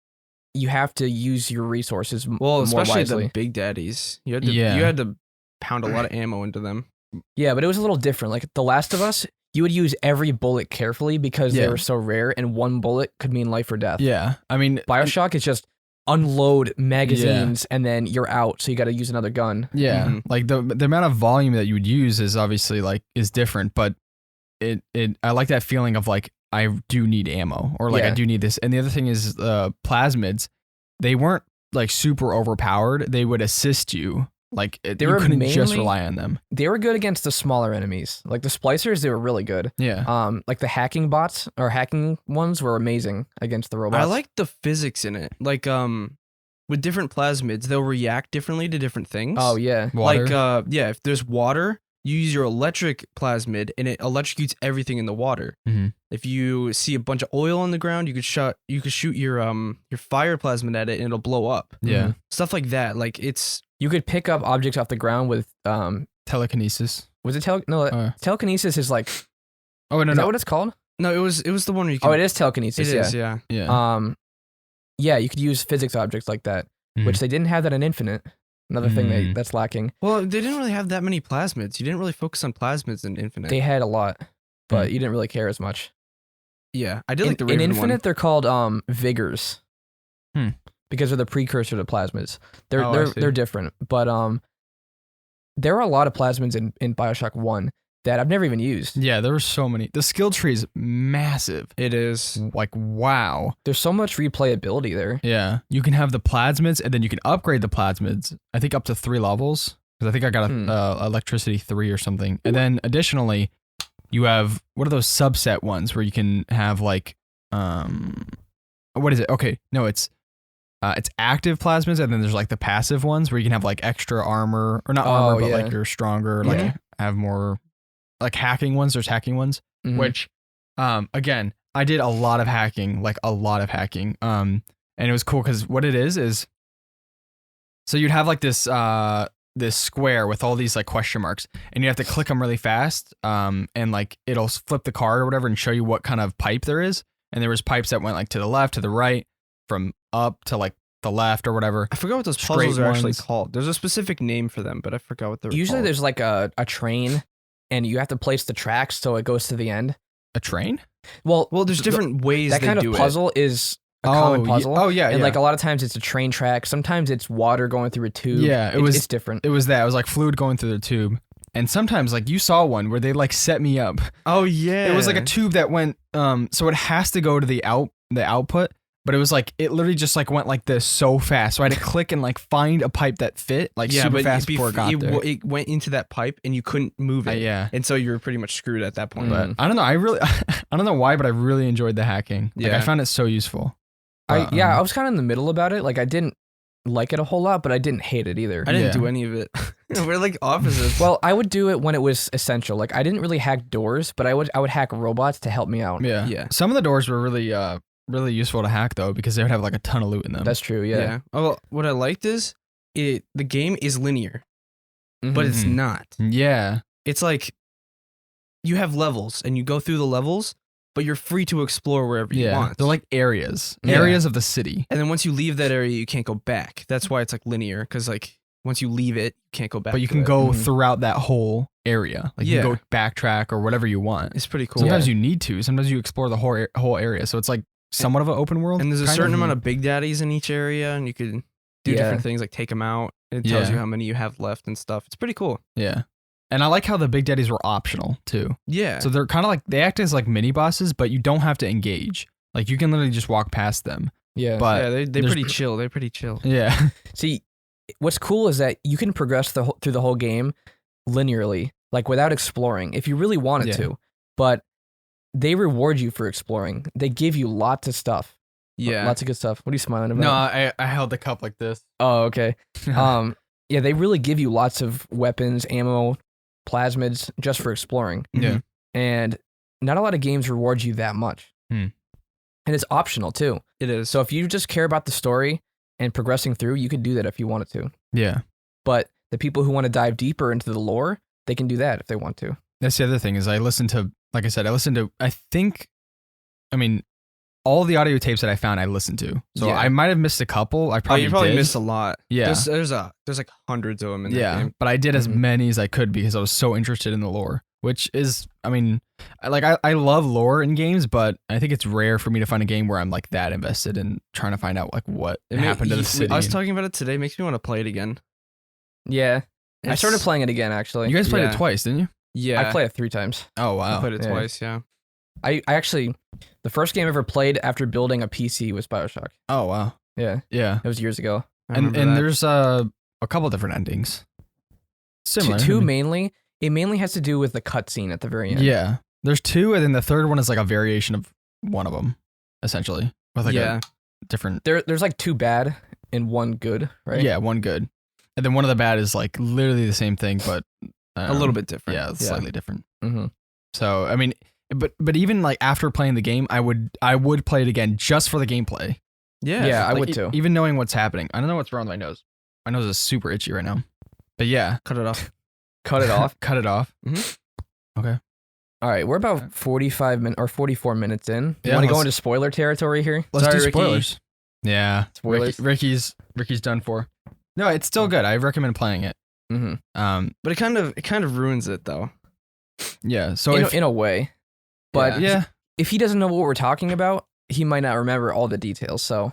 you have to use your resources Well, more especially wisely. the Big Daddies. You had Yeah. to pound a lot of ammo into them. Yeah, but it was a little different. Like The Last of Us, you would use every bullet carefully because Yeah. they were so rare, and one bullet could mean life or death. Yeah. I mean, Bioshock is just unload magazines and then you're out, so you got to use another gun. yeah. Mhm. Like the amount of volume that you would use is obviously like is different, but I like that feeling of like I do need ammo or like I Yeah. do need this. And the other thing is plasmids, they weren't like super overpowered. They would assist you. Like They you were couldn't just mainly- rely on them. They were good against the smaller enemies. Like the splicers, they were really good. Yeah. Like the hacking bots or hacking ones were amazing against the robots. I like the physics in it. Like with different plasmids, they'll react differently to different things. Oh yeah. Water. Like if there's water, you use your electric plasmid and it electrocutes everything in the water. Mhm. If you see a bunch of oil on the ground, you could shoot your fire plasmid at it and it'll blow up. Yeah. Stuff like that. Like it's You could pick up objects off the ground with Telekinesis. was it telekinesis is like Oh no, is that no. what it's called? no, it was the one where you can. Oh, it is telekinesis. It yeah. is, yeah. Yeah. Yeah, you could use physics objects like that, Mhm. which they didn't have that in Infinite. Another thing Mm. that's lacking. Well, they didn't really have that many plasmids. You didn't really focus on plasmids in Infinite. They had a lot, but Mm. you didn't really care as much. yeah, I did like the in Raven Infinite, one. they're called vigors. Hmm. Because they're the precursor to plasmids. They're Oh, I see. they're different, but there are a lot of plasmids in Bioshock 1 that I've never even used. Yeah, there were so many. The skill tree is massive. It is. Like wow. There's so much replayability there. Yeah, you can have the plasmids, and then you can upgrade the plasmids. I think up to 3 levels. Because I think I got electricity 3 or something. And then additionally, you have what are those subset ones where you can have like what is it? Okay, no, it's active plasmids, and then there's like the passive ones where you can have like extra armor or not armor, but yeah. like you're stronger, like Yeah. have more like hacking ones. There's hacking ones. Mhm. Which again I did a lot of hacking and it was cool because what it is so you'd have like this square with all these like question marks and you have to click them really fast and like it'll flip the card or whatever and show you what kind of pipe there is, and there was pipes that went like to the left, to the right, from up to like the left or whatever. I forgot what those Straight puzzles are actually ones. called. There's a specific name for them, but I forgot what they're Usually called. there's like a train and you have to place the tracks so it goes to the end. A train? Well, Well, there's different ways that they kind do of puzzle is a common puzzle. Oh yeah, and yeah. like a lot of times it's a train track. Sometimes it's water going through a tube. Yeah, it's different. it was that. It was like fluid going through the tube. And sometimes like you saw one where they like set me up. Oh yeah. It was like a tube that went so it has to go to the output but it was like it literally just like went like this so fast. So I had to click and like find a pipe that fit like super fast before it got there. It went into that pipe and you couldn't move it. Yeah, and so you were pretty much screwed at that point. but I don't know. I don't know why, but I really enjoyed the hacking. Like, I found it so useful. I was kind of in the middle about it. Like I didn't like it a whole lot, but I didn't hate it either. I didn't do any of it. We're like opposites. Well, I would do it when it was essential. Like I didn't really hack doors, but I would hack robots to help me out. Yeah. Some of the doors were really useful to hack though, because they would have like a ton of loot in them. That's true. Yeah. Oh, well, what I liked is the game is linear, but it's not. Yeah. It's like you have levels and you go through the levels, but you're free to explore wherever you want. They're like areas of the city. And then once you leave that area, you can't go back. That's why it's like linear, because like once you leave it, you can't go back. But you can go throughout that whole area. Like you can go backtrack or whatever you want. It's pretty cool. Sometimes you need to. Sometimes you explore the whole area. So it's like somewhat of an open world. And there's a certain amount of big daddies in each area, and you could do different things like take them out. And it tells you how many you have left and stuff. It's pretty cool. Yeah. And I like how the big daddies were optional too. Yeah. So they're kind of like, they act as like mini bosses, but you don't have to engage. Like you can literally just walk past them. Yeah. But yeah, they're pretty chill. They're pretty chill. Yeah. See, what's cool is that you can progress through the whole game linearly, like without exploring, if you really wanted to. But they reward you for exploring. They give you lots of stuff. Yeah. Lots of good stuff. What are you smiling about? No, I held the cup like this. Oh, okay. Yeah, they really give you lots of weapons, ammo, plasmids just for exploring. Yeah. And not a lot of games reward you that much. And it's optional too. It is. So if you just care about the story and progressing through, you could do that if you wanted to. Yeah. But the people who want to dive deeper into the lore, they can do that if they want to. That's the other thing is I mean, all the audio tapes that I found, I listened to. So I might have missed a couple. I probably you probably did. missed a lot. Yeah. There's like hundreds of them in that game. But I did as many as I could because I was so interested in the lore, which is, I mean, I love lore in games, but I think it's rare for me to find a game where I'm like that invested in trying to find out like what happened to the city. I was talking about it today. Makes me want to play it again. Yeah. I started playing it again, actually. You guys played it twice, didn't you? Yeah. I played it 3 times. Oh, wow. I played it twice, yeah. I actually, the first game I ever played after building a PC was Bioshock. Oh, wow. Yeah. Yeah. It was years ago. And there's a couple different endings. Similar. Two mainly. It mainly has to do with the cutscene at the very end. Yeah. There's 2, and then the third one is like a variation of one of them, essentially. With like a different... There's like 2 bad and 1 good, right? Yeah, 1 good. And then one of the bad is like literally the same thing, but... a little bit different. Yeah, it's slightly different. Mm-hmm. So, I mean... But even like after playing the game, I would play it again just for the gameplay. Yeah. Yeah, like, I would too. Even knowing what's happening. I don't know what's wrong with my nose. My nose is super itchy right now. But yeah. Cut it off. Cut it off? Cut it off. Mm-hmm. Okay. All right, we're about 44 minutes in. You Yeah, want to go into spoiler territory here? Let's Sorry, do Ricky. spoilers. Yeah. Spoilers. Ricky's done for. No, it's still good. I recommend playing it. Mm-hmm. But it kind of ruins it though. Yeah. So in a way. But yeah. if he doesn't know what we're talking about, he might not remember all the details. So,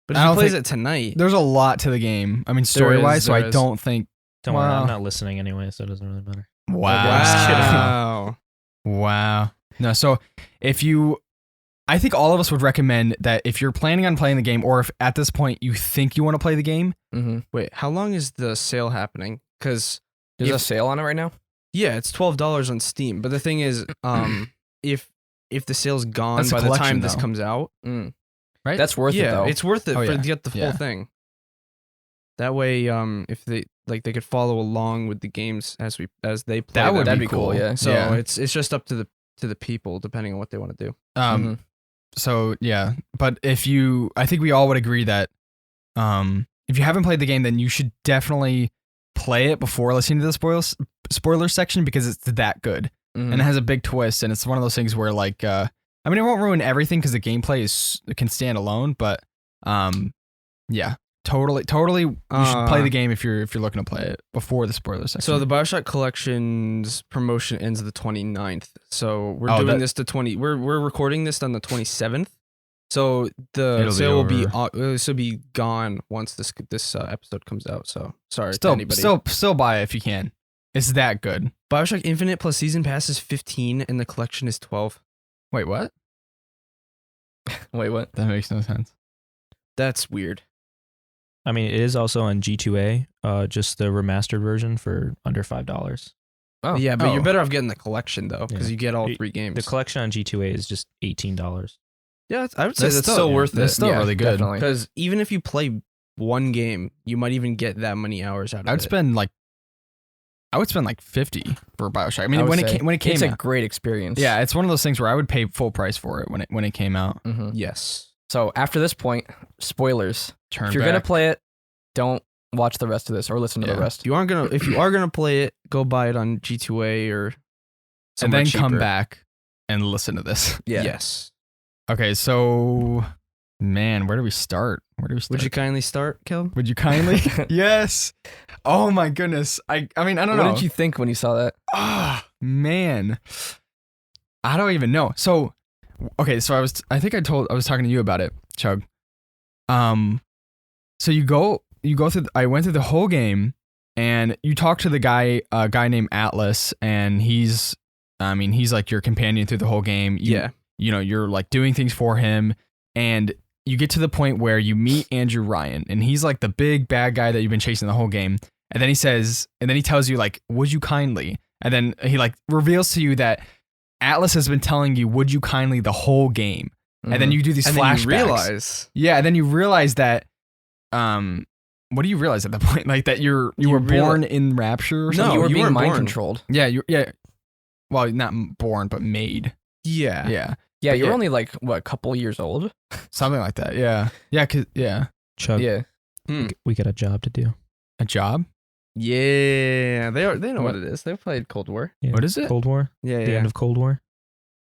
but if he plays it tonight, there's a lot to the game. I mean, story wise, so I don't think. Don't worry, I'm not listening anyway, so it doesn't really matter. Wow. Wow. No, so I think all of us would recommend that if you're planning on playing the game, or if at this point you think you want to play the game. Wait, how long is the sale happening? Because there's a sale on it right now. Yeah, it's $12 on Steam. But the thing is, if the sale's gone That's by a the collection, time this though. comes out, right? That's worth it though. It's worth it Oh, to yeah. get the full Yeah. thing. That way, if they could follow along with the games as they play. That'd be cool. Yeah. So it's just up to the people depending on what they want to do. So yeah, but I think we all would agree that if you haven't played the game, then you should definitely play it before listening to the spoiler section, because it's that good and it has a big twist, and it's one of those things where like I mean, it won't ruin everything because the gameplay can stand alone, but yeah, totally you should play the game if you're looking to play it before the spoiler section. So the Bioshock Collection's promotion ends the 29th. So we're doing this we're recording this on the 27th. So the sale will be gone once this episode comes out. So sorry to anybody. Still buy it if you can. It's that good. Bioshock Infinite plus Season Pass is 15 and the collection is 12. Wait, what? Wait, what? That makes no sense. That's weird. I mean, it is also on G2A, just the remastered version for under $5. Oh. Yeah, but you're better off getting the collection though, because you get all 3 games. The collection on G2A is just $18. Yeah, I would say that's still- still worth it. That's still really good. Definitely. Because even if you play one game, you might even get that many hours out of it. I would spend like 50 for Bioshock. I mean, I would when say it came it's out, a great experience. yeah, it's one of those things where I would pay full price for it when it came out. Mhm. Yes. So after this point, spoilers. Turn If you're back. gonna play it, don't watch the rest of this or listen to Yeah. the rest. If you are gonna play it, go buy it on G2A or and somewhere then come cheaper. back and listen to this. Yeah. Yes. Okay, so man, where do we start? Would you kindly start, Kel? Would you kindly? Yes. Oh my goodness. I mean, I don't What know. did you think when you saw that? Ah, man. I don't even know. So, okay, so I was talking to you about it, Chug. So you go through, I went through the whole game and you talk to the guy, a guy named Atlas, and he's like your companion through the whole game. You know, you're like doing things for him, and you get to the point where you meet Andrew Ryan, and he's like the big bad guy that you've been chasing the whole game. And then he tells you like, would you kindly? And then he like reveals to you that Atlas has been telling you, would you kindly the whole game. And then you do these And flashbacks. then you realize. Yeah, and then you realize that what do you realize at that point? Like that you were born in Rapture or No, something? you were you being weren't mind born. controlled. Yeah, well, not born, but made. Yeah. Yeah. Yeah, But you're yeah. only like what, a couple years old. Something like that. Yeah. Yeah. Chug, Yeah. we got a job to do. A job? Yeah. They know What? what it is. They've played Cold War. Yeah. What is it? Cold War? Yeah. The end of Cold War?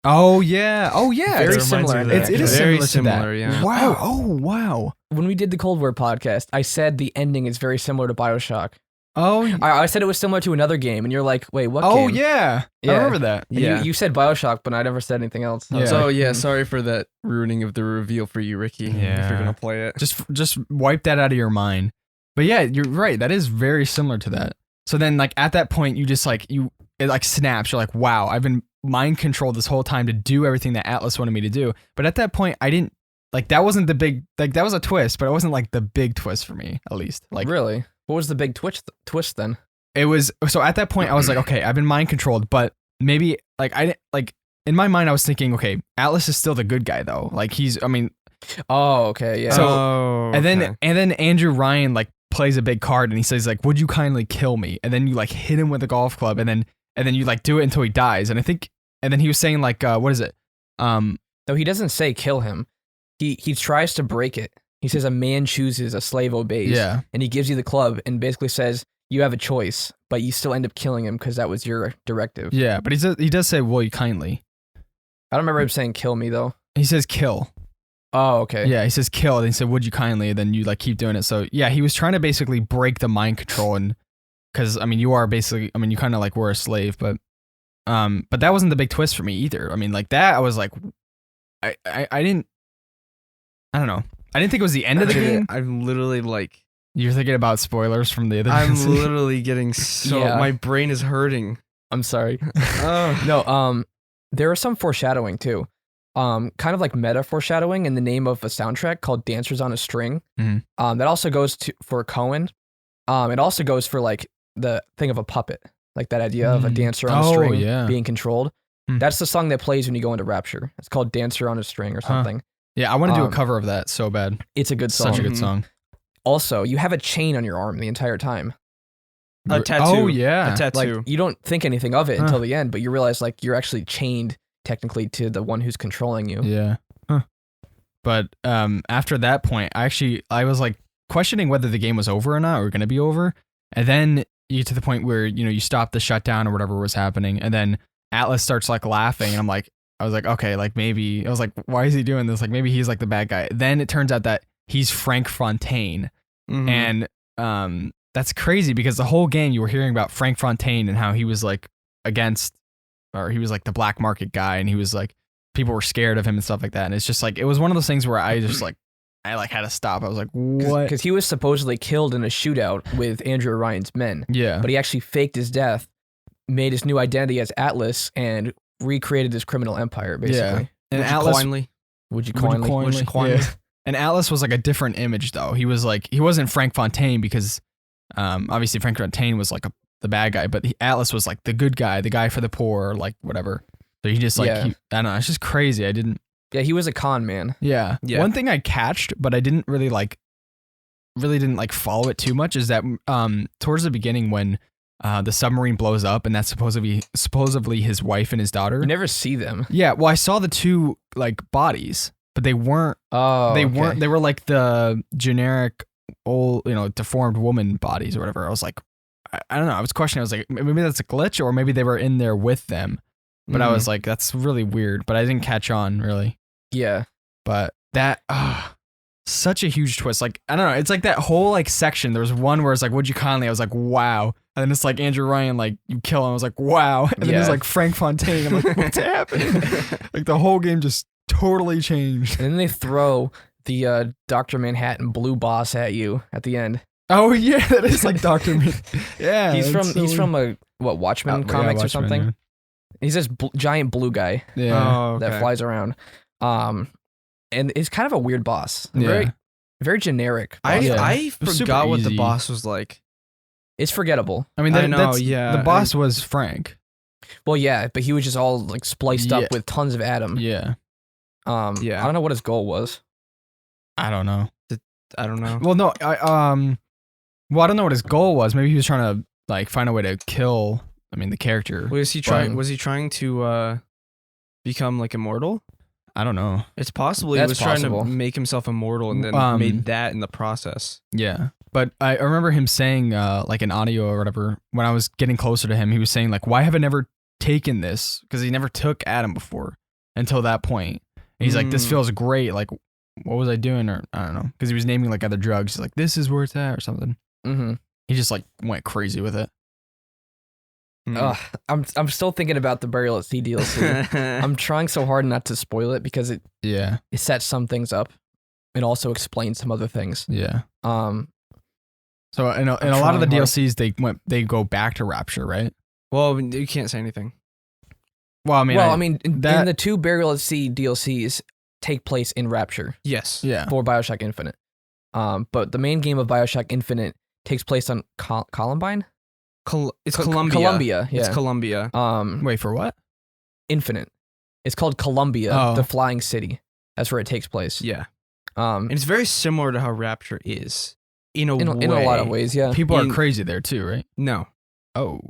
Oh yeah. Very It's- similar. reminds me of to that, It is Very similar to similar, that. yeah. Wow. Oh wow. When we did the Cold War podcast, I said the ending is very similar to Bioshock. Oh. I said it was similar to another game, and you're like, wait, what Oh game? yeah. Yeah. I remember that. And Yeah. You said Bioshock, but I never said anything else. I was Yeah. So like, yeah, sorry for that ruining of the reveal for you, Ricky. If Yeah. you're gonna play it. Just wipe that out of your mind. But yeah, you're right. That is very similar to that. So then like at that point you just like it like snaps. You're like, wow, I've been mind controlled this whole time to do everything that Atlas wanted me to do. But at that point I didn't like that wasn't the big like that was a twist, but it wasn't like the big twist for me, at least. Like really? What was the big twist then? it was so at that point I was like, okay, I've been mind controlled, but maybe like I didn't like in my mind I was thinking, okay, Atlas is still the good guy though. Like Oh, okay, yeah. So- and okay. then Andrew Ryan like plays a big card and he says like, would you kindly kill me? And then you like hit him with a golf club and then you like do it until he dies. And then he was saying like what is it? No, he doesn't say kill him. He tries to break it. He says a man chooses, a slave obeys. Yeah. And he gives you the club and basically says you have a choice, but you still end up killing him because that was your directive. Yeah, but he does say, will you kindly? I don't remember him saying kill me though. He says kill. Oh, okay. Yeah, he says kill, and he said, would you kindly? And then you like keep doing it. So yeah, he was trying to basically break the mind control, and because I mean you are basically, I mean you kind of like were a slave, but that wasn't the big twist for me either. I mean like that I was like, I don't know. I didn't think it was the end of the game. I'm literally like You're thinking about spoilers from the other I'm games. literally getting so Yeah. my brain is hurting. I'm sorry. Oh. No, there was some foreshadowing too. Kind of like meta foreshadowing in the name of a soundtrack called Dancers on a String. Mhm. That also goes for Cohen. It also goes for like the thing of a puppet, like that idea of a dancer on a Oh, string yeah. being controlled. Hmm. That's the song that plays when you go into Rapture. It's called Dancer on a String or Huh. something. Yeah, I want to do a Um, cover of that so bad. It's a good song. Such a good Mhm. song. Also, you have a chain on your arm the entire time. A tattoo. Oh yeah. A tattoo. Like you don't think anything of it Huh. until the end, but you realize like you're actually chained technically to the one who's controlling you. Yeah. Huh. But after that point, I was like questioning whether the game was over or not, or going to be over. And then you get to the point where, you know, you stop the shutdown or whatever was happening. And then Atlas starts like laughing. And I was like, okay, like maybe, I was like, why is he doing this? Like maybe he's like the bad guy. Then it turns out that he's Frank Fontaine. Mhm. And that's crazy because the whole game you were hearing about Frank Fontaine and how he was like against, or he was like the black market guy, and he was like, people were scared of him and stuff like that. And it's just like, it was one of those things where I just like, I like had to stop. I was like, what? Because he was supposedly killed in a shootout with Andrew Ryan's men, Yeah. but he actually faked his death, made his new identity as Atlas, and recreated his criminal empire. Basically, And Would you Atlas, kindly? would you Would you kindly? kindly? Would you kindly? Yeah. And Atlas was like a different image though. He wasn't Frank Fontaine because obviously Frank Fontaine was like the bad guy, but Atlas was like the good guy, the guy for the poor, like whatever. So he just like I don't know, it's just crazy. Yeah, he was a con man. Yeah. One thing I catched, but I didn't really didn't follow it too much is that towards the beginning when the submarine blows up and that's supposedly his wife and his daughter. You never see them. Yeah, well I saw the two like bodies, but they weren't they were like the generic old, deformed woman bodies or whatever. I was like I don't know, I was questioning, I was like maybe that's a glitch or maybe they were in there with them. But I was like that's really weird, but I didn't catch on really. Yeah. But that such a huge twist. Like, I don't know. It's like that whole like section. There was one where it's like, would you kindly? I was like, wow. And then it's like Andrew Ryan, like you kill him. I was like, wow. And then it's like Frank Fontaine. I'm like, what's happening? Like the whole game just totally changed. And then they throw the Dr. Manhattan blue boss at you at the end. Oh yeah, that is like Dr. Yeah. He's from a Watchmen comics or something. Yeah. He's this giant blue guy that flies around. And it's kind of a weird boss. Very, very generic. I forgot what the boss was like. It's forgettable. I mean, the boss was Frank. Well, yeah, but he was just all like spliced up with tons of Adam. Yeah. I don't know what his goal was. I don't know. Well, no, I don't know what his goal was. Maybe he was trying to like find a way to kill. I mean, the character. Was he trying to become like immortal? I don't know. It's possible he was trying to make himself immortal and then made that in the process. Yeah. But I remember him saying, like an audio or whatever, when I was getting closer to him, he was saying like, why have I never taken this? Because he never took Adam before until that point. And he's like, this feels great. Like, what was I doing? Or I don't know. Because he was naming like other drugs. He's like, this is where it's at or something. Mm-hmm. He just like went crazy with it. I'm still thinking about the Burial at Sea DLC. I'm trying so hard not to spoil it because it sets some things up. It also explains some other things. Yeah. So in a lot of the DLCs they go back to Rapture, right? Well, you can't say anything. Well, I mean, in the two Burial at Sea DLCs take place in Rapture. Yes. Yeah. For Bioshock Infinite. But the main game of Bioshock Infinite takes place on Columbine. It's Columbia. Columbia, yeah. It's Columbia. Wait, for what? Infinite. It's called Columbia, the flying city. That's where it takes place. Yeah. And it's very similar to how Rapture is. In a lot of ways, yeah. People are crazy there too, right? No. Oh.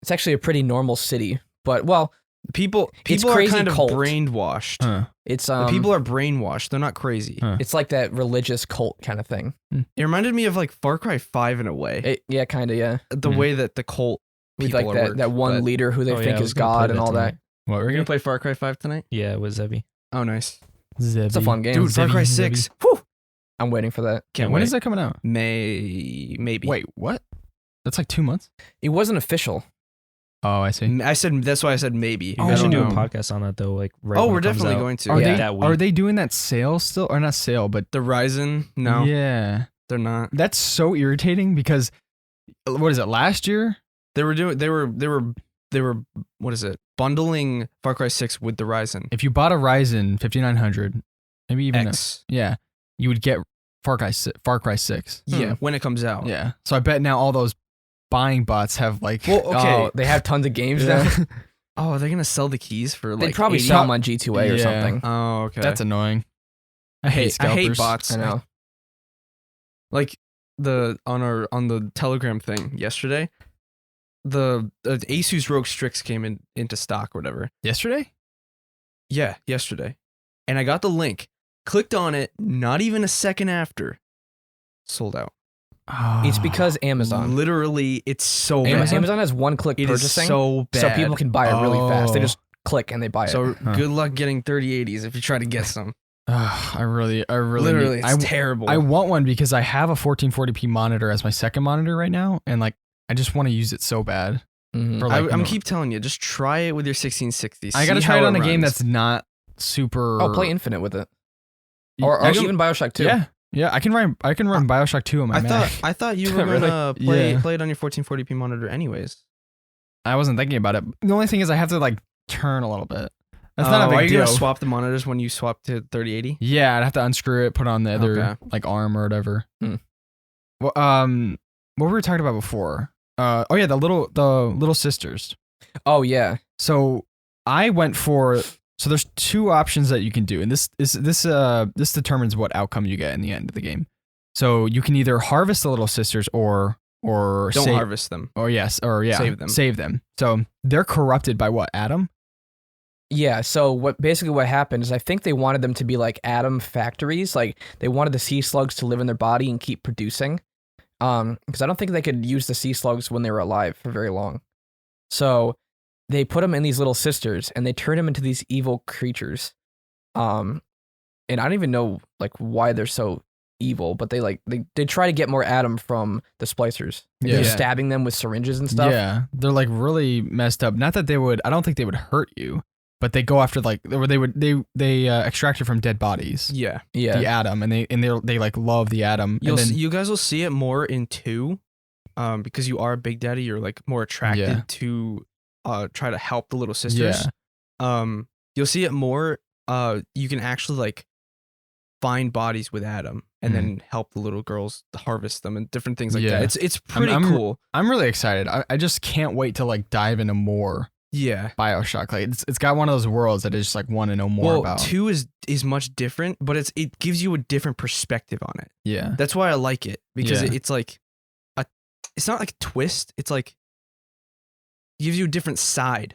It's actually a pretty normal city. But, well, people are kind of brainwashed. Huh. It's the people are brainwashed. They're not crazy. Huh. It's like that religious cult kind of thing. It reminded me of like Far Cry 5 in a way. Kind of, yeah. The way that the cult with people like that one leader who they think is God and all that. What, we're gonna play Far Cry 5 tonight? Yeah, with Zebby. Oh, nice. It's a fun game. Dude, Far Cry 6. Whew. I'm waiting for that. When is that coming out? Maybe. Wait, what? That's like 2 months? It wasn't official. Oh, I see. That's why I said maybe. We should do a podcast on that though. Like, we're definitely going to. Are they doing that sale still, or not sale, but the Ryzen? No. Yeah, they're not. That's so irritating because what is it? Last year they were what is it? Bundling Far Cry 6 with the Ryzen. If you bought a Ryzen 5900, maybe even X, you would get Far Cry 6. Yeah, when it comes out. Yeah. So I bet now all those buying bots have like they have tons of games now. Oh, are they gonna sell the keys for like? They probably sell them on G2A or something. Oh, okay. That's annoying. I hate bots. I know. Like on the Telegram thing yesterday, the Asus ROG Strix came into stock or whatever. Yesterday? Yeah, yesterday. And I got the link, clicked on it, not even a second after, sold out. It's because Amazon. Literally, it's so bad. Amazon has one-click purchasing, so bad. So people can buy it really fast. They just click and they buy it. So good luck getting 3080s if you try to get some. I really literally, it's terrible. I want one because I have a 1440p monitor as my second monitor right now, and like I just want to use it so bad. Mm-hmm. I'm keep telling you, just try it with your 1660. I gotta try it on a game that's not super. Oh, play Infinite with it, or even Bioshock 2. Yeah, I can run Bioshock 2 on my Mac. I thought you were gonna play it on your 1440p monitor anyways. I wasn't thinking about it. The only thing is I have to like turn a little bit. That's not a big are you deal. gonna swap the monitors when you swap to 3080? Yeah, I'd have to unscrew it, put on the other like arm or whatever. Well, what were we talking about before? Oh yeah, the little sisters. Oh yeah. So I went for. So there's two options that you can do, and this determines what outcome you get in the end of the game. So you can either harvest the little sisters or Don't harvest them. Save them. So they're corrupted by what, Adam? Yeah, so what happened is I think they wanted them to be like atom factories. Like they wanted the sea slugs to live in their body and keep producing. Because I don't think they could use the sea slugs when they were alive for very long. So they put them in these little sisters and they turned them into these evil creatures. And I don't even know like why they're so evil, but they try to get more Adam from the splicers. Yeah. They're stabbing them with syringes and stuff. Yeah, they're like really messed up. Not that they would. I don't think they would hurt you, but they go after like they extract it from dead bodies. Yeah. The Adam, and they like love the Adam. You guys will see it more in 2, because you are a Big Daddy. You're like more attracted to try to help the little sisters. You'll see it more. You can actually like find bodies with Adam and then help the little girls harvest them and different things like that. It's pretty cool. I'm really excited. I just can't wait to like dive into more. Yeah, Bioshock. Like it's got one of those worlds that I just like want to know more about. 2 is much different, but it gives you a different perspective on it. Yeah, that's why I like it, because it's like it's not like a twist. It's like gives you a different side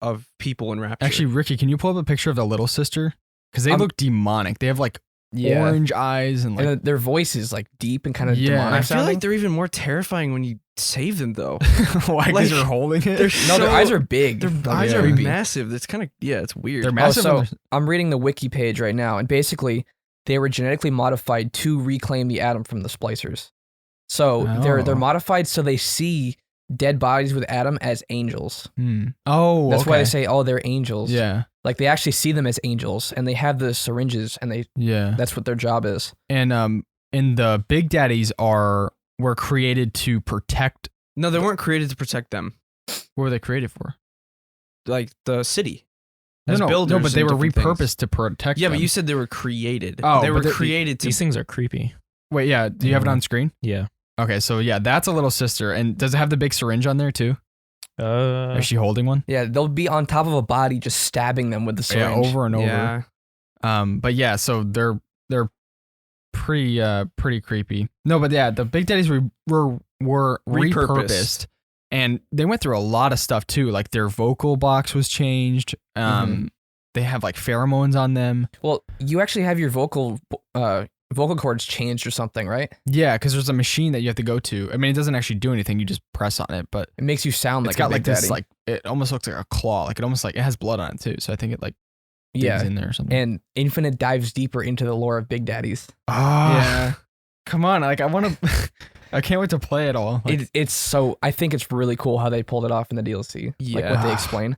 of people in Rapture. Actually, Ricky, can you pull up a picture of the little sister? Because they look demonic. They have like orange eyes and like and their voice is like deep and kind of demonic. I feel sounding. like they're even more terrifying when you save them though. Why? Because you're holding it. Their eyes are big. Their eyes are massive. It's kind of it's weird. They're massive. So I'm reading the wiki page right now, and basically they were genetically modified to reclaim the Adam from the splicers. So they're modified so they see dead bodies with Adam as angels. Oh, that's why they say, "Oh, they're angels." Yeah, like they actually see them as angels, and they have the syringes, and that's what their job is. And the Big Daddies were created to protect. No, they weren't created to protect them. What were they created for? Like the city. No, but they were repurposed to protect. Yeah, them. but you said they were created. Oh, they were created to. These things are creepy. Wait, yeah. Do you have it on screen? Yeah. Okay, so yeah, that's a little sister. And does it have the big syringe on there too? Is she holding one? Yeah, they'll be on top of a body just stabbing them with the syringe. Over and over. Yeah. But yeah, so they're pretty creepy. No, but yeah, the Big Daddies were repurposed. And they went through a lot of stuff too. Like their vocal box was changed. They have like pheromones on them. Well, you actually have your vocal cords changed or something, right? Yeah, because there's a machine that you have to go to. I mean, it doesn't actually do anything. You just press on it, but it makes you sound like it's got a Big like this Daddy. like it almost looks like a claw. Like it has blood on it too. So I think it like digs in there or something. And Infinite dives deeper into the lore of Big Daddies. Yeah. Come on, like I want to. I can't wait to play it all. Like, it's so. I think it's really cool how they pulled it off in the DLC. Yeah. Like what they explain.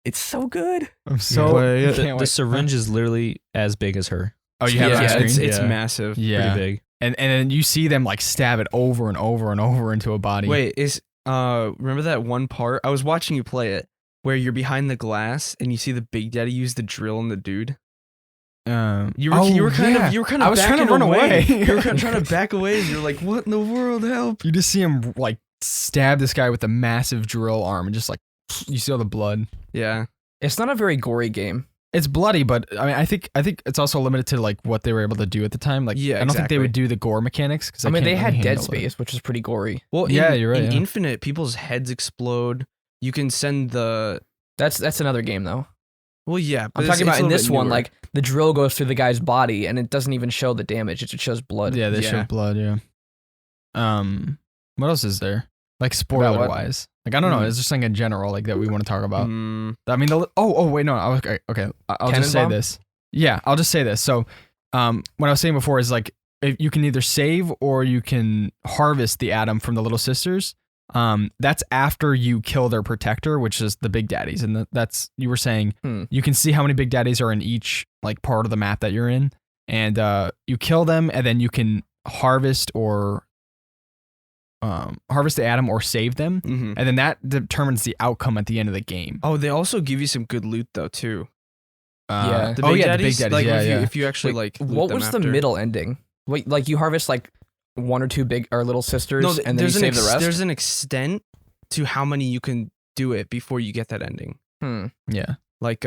It's so good. I'm so. The syringe is literally as big as her. Oh, you have it on screen? It's massive. Yeah. Pretty big. And then you see them like stab it over and over and over into a body. Wait, remember that one part? I was watching you play it where you're behind the glass and you see the Big Daddy use the drill on the dude. You were kind of I was trying to run away. You were trying to back away and you're like, what in the world? Help. You just see him like stab this guy with a massive drill arm and just like you see all the blood. Yeah. It's not a very gory game. It's bloody, but I mean, I think it's also limited to like what they were able to do at the time. Like, I don't think they would do the gore mechanics. I mean, they had Dead Space, which is pretty gory. Well, you're right. In Infinite, people's heads explode. You can send the. That's another game though. Well, yeah, but I'm talking about in this one, like the drill goes through the guy's body, and it doesn't even show the damage; it just shows blood. Yeah, they show blood. Yeah. What else is there? Like spoiler wise, like I don't know. It's just something in general, like that we want to talk about. I mean, wait, no, okay. I'll just say this. Yeah, I'll just say this. So, what I was saying before is like if you can either save or you can harvest the Adam from the little sisters. That's after you kill their protector, which is the Big Daddies, and that's you were saying you can see how many Big Daddies are in each like part of the map that you're in, and you kill them, and then you can harvest the Adam or save them, and then that determines the outcome at the end of the game. Oh, they also give you some good loot though too. Yeah. The Oh, big yeah, the big daddies. daddies, Like yeah, yeah. if you actually Wait, loot what them was the after. middle ending? Wait, like you harvest like one or two big or little sisters, No, and then you save the rest. there's an extent to how many you can do it before you get that ending. Yeah. Like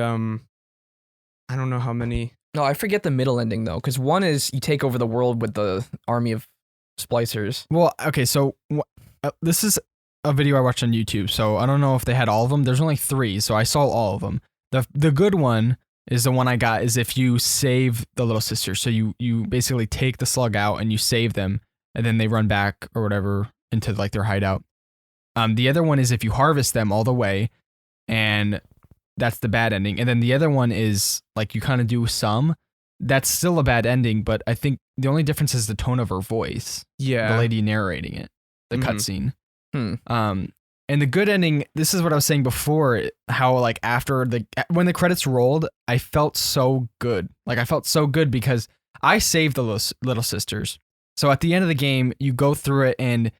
I don't know how many. No, I forget the middle ending though, because one is you take over the world with the army of splicers. Well, okay, so this is a video I watched on YouTube, so I don't know if they had all of them. There's only 3, so I saw all of them. The good one is the one I got, is if you save the little sisters. So you basically take the slug out and you save them, and then they run back or whatever into like their hideout. The other one is if you harvest them all the way, and that's the bad ending. And then the other one is like you kind of do some. That's still a bad ending, but I think the only difference is the tone of her voice. Yeah. The lady narrating it, the Mhm. cutscene. Hmm. And the good ending, this is what I was saying before, how like after when the credits rolled, I felt so good. Like I felt so good because I saved the little sisters. So at the end of the game, you go through it and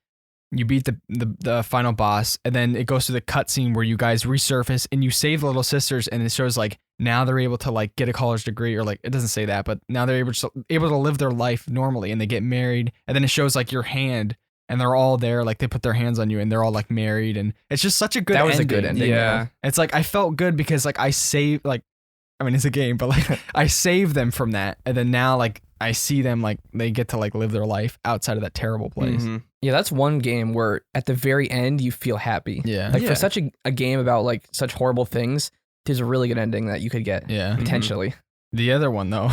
you beat the final boss, and then it goes to the cutscene where you guys resurface and you save the little sisters, and it shows like now they're able to like get a college degree, or like it doesn't say that, but now they're able to live their life normally, and they get married, and then it shows like your hand. And they're all there, like they put their hands on you, and they're all like married, and it's just such a good. That was ending. a good ending. Yeah. It's like I felt good because like I saved, like, I mean it's a game, but like I saved them from that, and then now like I see them like they get to like live their life outside of that terrible place. Mhm. Yeah, that's one game where at the very end you feel happy. Yeah, Like Yeah. for such a game about like such horrible things, there's a really good ending that you could get yeah. potentially. The other one though,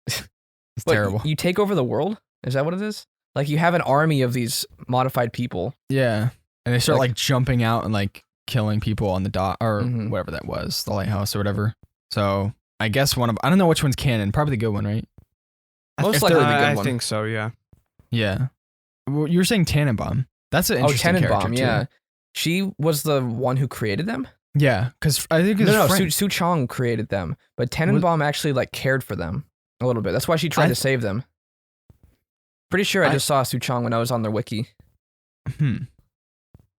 it's But terrible. You take over the world? Is that what it is? Like you have an army of these modified people. Yeah, and they start Like- like jumping out and like killing people on the dock or Mhm. whatever that was, the lighthouse or whatever. So I guess I don't know which one's canon. Probably the good one, right? Most If likely they're- the good I one. think so. Yeah. Yeah. Well, you were saying Tannenbaum. That's an Oh, interesting character Tenenbaum, too. yeah. She was the one who created them? Yeah, because I think it's No, Su Chong created them, but Tenenbaum actually like cared for them a little bit. That's why she tried I- to save them. Pretty sure I I- just saw Su Chong when I was on their wiki.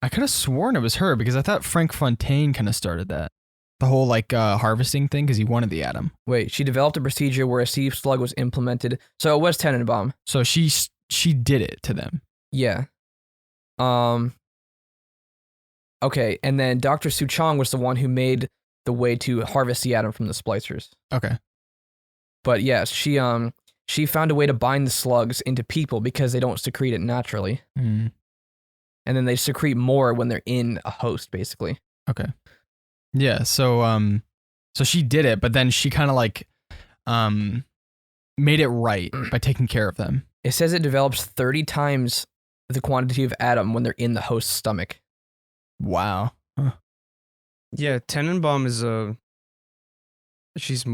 I could have sworn it was her because I thought Frank Fontaine kind of started that. The whole like harvesting thing because he wanted the atom. Wait, she developed a procedure where a sea slug was implemented. So it was Tenenbaum. So she did it to them. Yeah. Okay, and then Dr. Su Chong was the one who made the way to harvest the atom from the splicers. Okay. But yes, she found a way to bind the slugs into people because they don't secrete it naturally. Mm, And then they secrete more when they're in a host, basically. okay. Yeah. So so she did it, but then she kind of like made it right by taking care of them. It says it develops 30 times the quantity of atom when they're in the host's stomach. Wow. Huh. Yeah. Tenenbaum is she's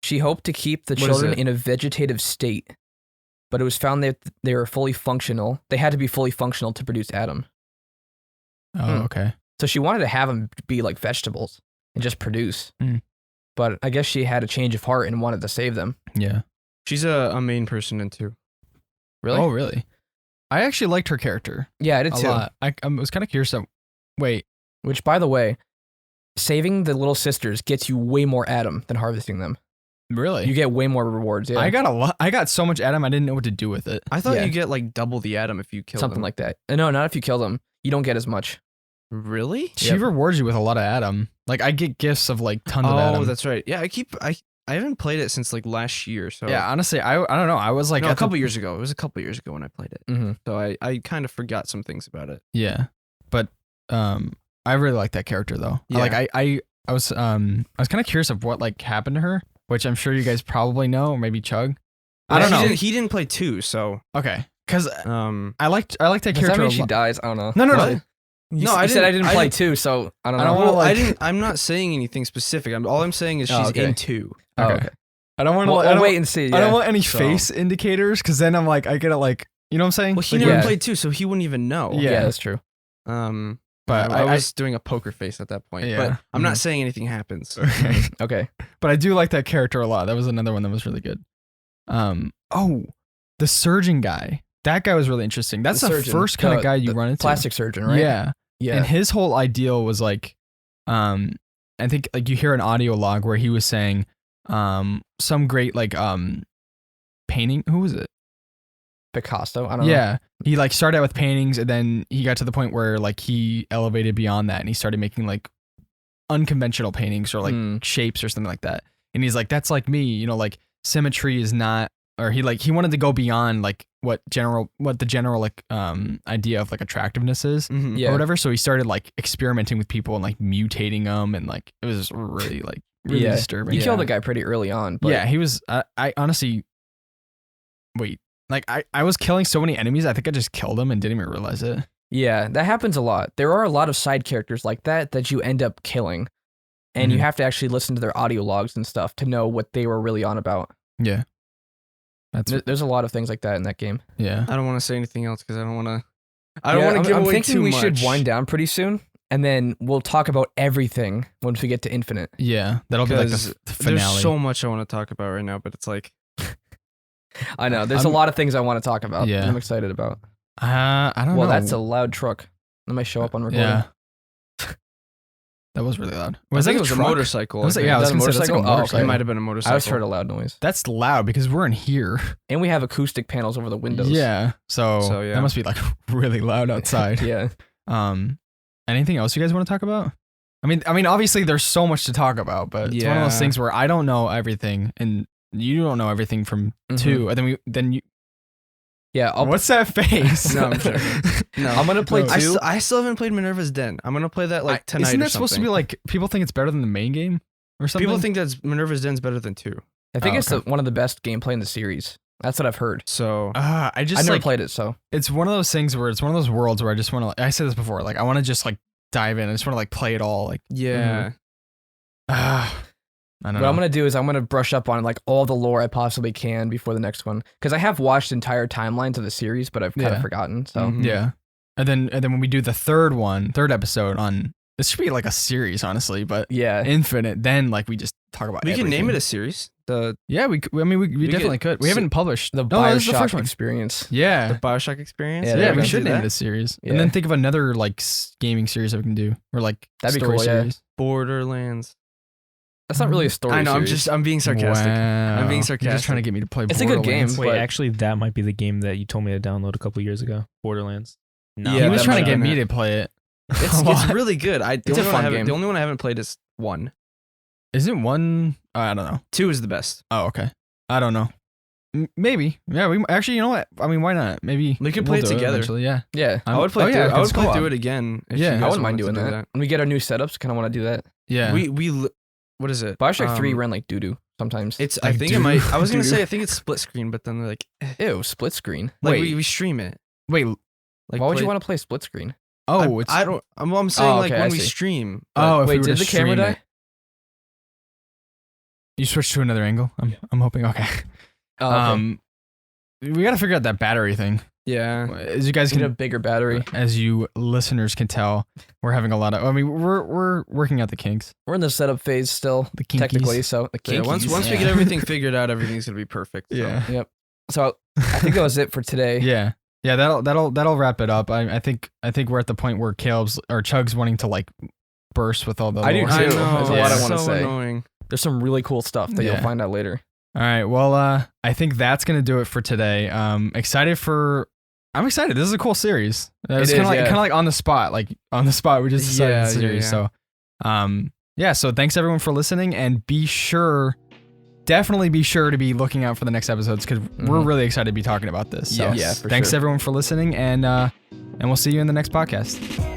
She hoped to keep the What is children it? in a vegetative state, but it was found that they were fully functional. They had to be fully functional to produce atom. Oh, okay. So she wanted to have them be like vegetables and just produce. Hmm. But I guess she had a change of heart and wanted to save them. Yeah. she's a main person in 2. Really? Oh, really? I actually liked her character Yeah, I did a too. lot. I was kind of curious. Wait. Which, by the way, saving the little sisters gets you way more atom than harvesting them. Really? You get way more rewards. Yeah, I got a lot. I got so much atom. I didn't know what to do with it. I thought Yeah. you get like double the atom if you kill something them. like that. No, not if you kill them. You don't get as much. Really? She Yep. rewards you with a lot of atom. Like I get gifts of like tons of Oh, atom. that's right. Yeah, I haven't played it since like last year. So Yeah, honestly, I don't know. I was like no, at a the- couple years ago. It was a couple years ago when I played it. Mm-hmm. So I kind of forgot some things about it. Yeah, but I really like that character though. Yeah. Like I was kind of curious of what like happened to her, which I'm sure you guys probably know, or maybe Chug. I don't know. He didn't play 2, so Okay, because I liked that Does that character mean a she lot. dies? I don't know. No, no, What? no. You, No, I I said I didn't- didn't I play didn't- too, so I don't I know. don't wanna, well, like- I'm not saying anything specific. All I'm saying is Oh, she's okay. in 2. Oh, Okay. okay. I don't want to. We'll wait and see. I don't yeah. want any So- face indicators because then I'm like I get it like you know what I'm saying. Well, he Like, never yeah. played 2, so he wouldn't even know. Yeah. Yeah, that's true. But I I- was doing a poker face at that point. Yeah. But I'm Mhm. not saying anything happens. Okay. Okay. But I do like that character a lot. That was another one that was really good. Oh, the surgeon guy. That guy was really interesting. That's the surgeon, first kind of guy you the run into. Plastic surgeon, right? Yeah. Yeah. And his whole ideal was like, I think like you hear an audio log where he was saying some great like painting. Who was it? Picasso. I don't know. Yeah. He like started out with paintings and then he got to the point where like he elevated beyond that and he started making like unconventional paintings or like shapes or something like that. And he's like, that's like me, you know, like symmetry is not, or he wanted to go beyond like what the general like idea of like attractiveness is or whatever. So he started like experimenting with people and like mutating them and like it was really like really disturbing. He killed a guy pretty early on. But yeah, he was. I honestly wait. Like I was killing so many enemies. I think I just killed them and didn't even realize it. Yeah, that happens a lot. There are a lot of side characters like that you end up killing, and you have to actually listen to their audio logs and stuff to know what they were really on about. Yeah. There's a lot of things like that in that game. Yeah. I don't want to say anything else because I don't want to. I don't want to give away too much. I'm thinking we should wind down pretty soon, and then we'll talk about everything once we get to Infinite. Yeah, that'll be like the finale. There's so much I want to talk about right now, but it's like. I know. There's a lot of things I want to talk about. Yeah. I'm excited about. I don't know. Well, that's a loud truck. That might show up on recording. Yeah. That was really loud. I think it was a motorcycle. I was going to say, Okay. It might have been a motorcycle. I just heard a loud noise. That's loud because we're in here. And we have acoustic panels over the windows. Yeah. So yeah. That must be like really loud outside. Yeah. Anything else you guys want to talk about? I mean, obviously there's so much to talk about, but it's one of those things where I don't know everything and you don't know everything from 2. And then you. Yeah. What's that face? No, I'm sure. No, I'm gonna play 2. I still haven't played Minerva's Den. I'm gonna play that like tonight. Isn't that or supposed to be like people think it's better than the main game or something? People think that Minerva's Den's better than 2. I think it's one of the best gameplay in the series. That's what I've heard. So I never played it. So it's one of those things where it's one of those worlds where I just want to. Like, I said this before. Like I want to just like dive in. I just want to like play it all. Like yeah. I don't know. What I'm going to do is I'm going to brush up on like all the lore I possibly can before the next one. Because I have watched entire timelines of the series, but I've kind of forgotten. So yeah. And then when we do the third episode on, this should be like a series, honestly, but Infinite, then like we just talk about everything. Can name it a series. We definitely could. We haven't published the Bioshock experience. Yeah. The Bioshock experience? Yeah, we should name it a series. Yeah. And then think of another like gaming series that we can do. Or like that'd be story cool, series. Borderlands. That's not really a story. I know. Series. I'm being sarcastic. Wow. I'm being sarcastic. You're just trying to get me to play. It's a good game. Wait, actually, that might be the game that you told me to download a couple years ago. Borderlands. No, he was trying to get me to play it. It's really good. It's a fun game. The only one I haven't played is 1. Isn't 1? I don't know. 2 is the best. Oh, okay. I don't know. Maybe. Yeah. We actually. You know what? I mean, why not? Maybe we can play it together. Eventually. Yeah. Yeah. I would play. I would play through it again. Yeah. I wouldn't mind doing that. When we get our new setups, kind of want to do that. Yeah. We. What is it? Bioshock 3 ran like doo-doo sometimes. It's. I think it might. I was gonna say I think it's split screen, but then they're like, ew, split screen. Like we stream it. Wait. Like why would you want to play split screen? Oh, I don't. I'm saying like when we stream. Oh, if wait, we did the camera die? You switched to another angle. I'm hoping. Okay. Oh, okay. We got to figure out that battery thing. Yeah. As you guys get a bigger battery. As you listeners can tell, we're having a lot of. I mean, we're working out the kinks. We're in the setup phase still, the kinkies. Technically. So the kinkies. Yeah, once we get everything figured out, everything's gonna be perfect. So. Yeah. Yep. So I think that was it for today. Yeah. Yeah. That'll wrap it up. I think we're at the point where Chug's wanting to like burst with all the. I do too. There's a lot I want to say. Annoying. There's some really cool stuff that you'll find out later. All right. Well, I think that's gonna do it for today. I'm excited. This is a cool series. It's kind of like on the spot. Like on the spot, we just decided the series. So, So thanks everyone for listening, and definitely be sure to be looking out for the next episodes because we're really excited to be talking about this. So, yeah, thanks everyone for listening, and we'll see you in the next podcast.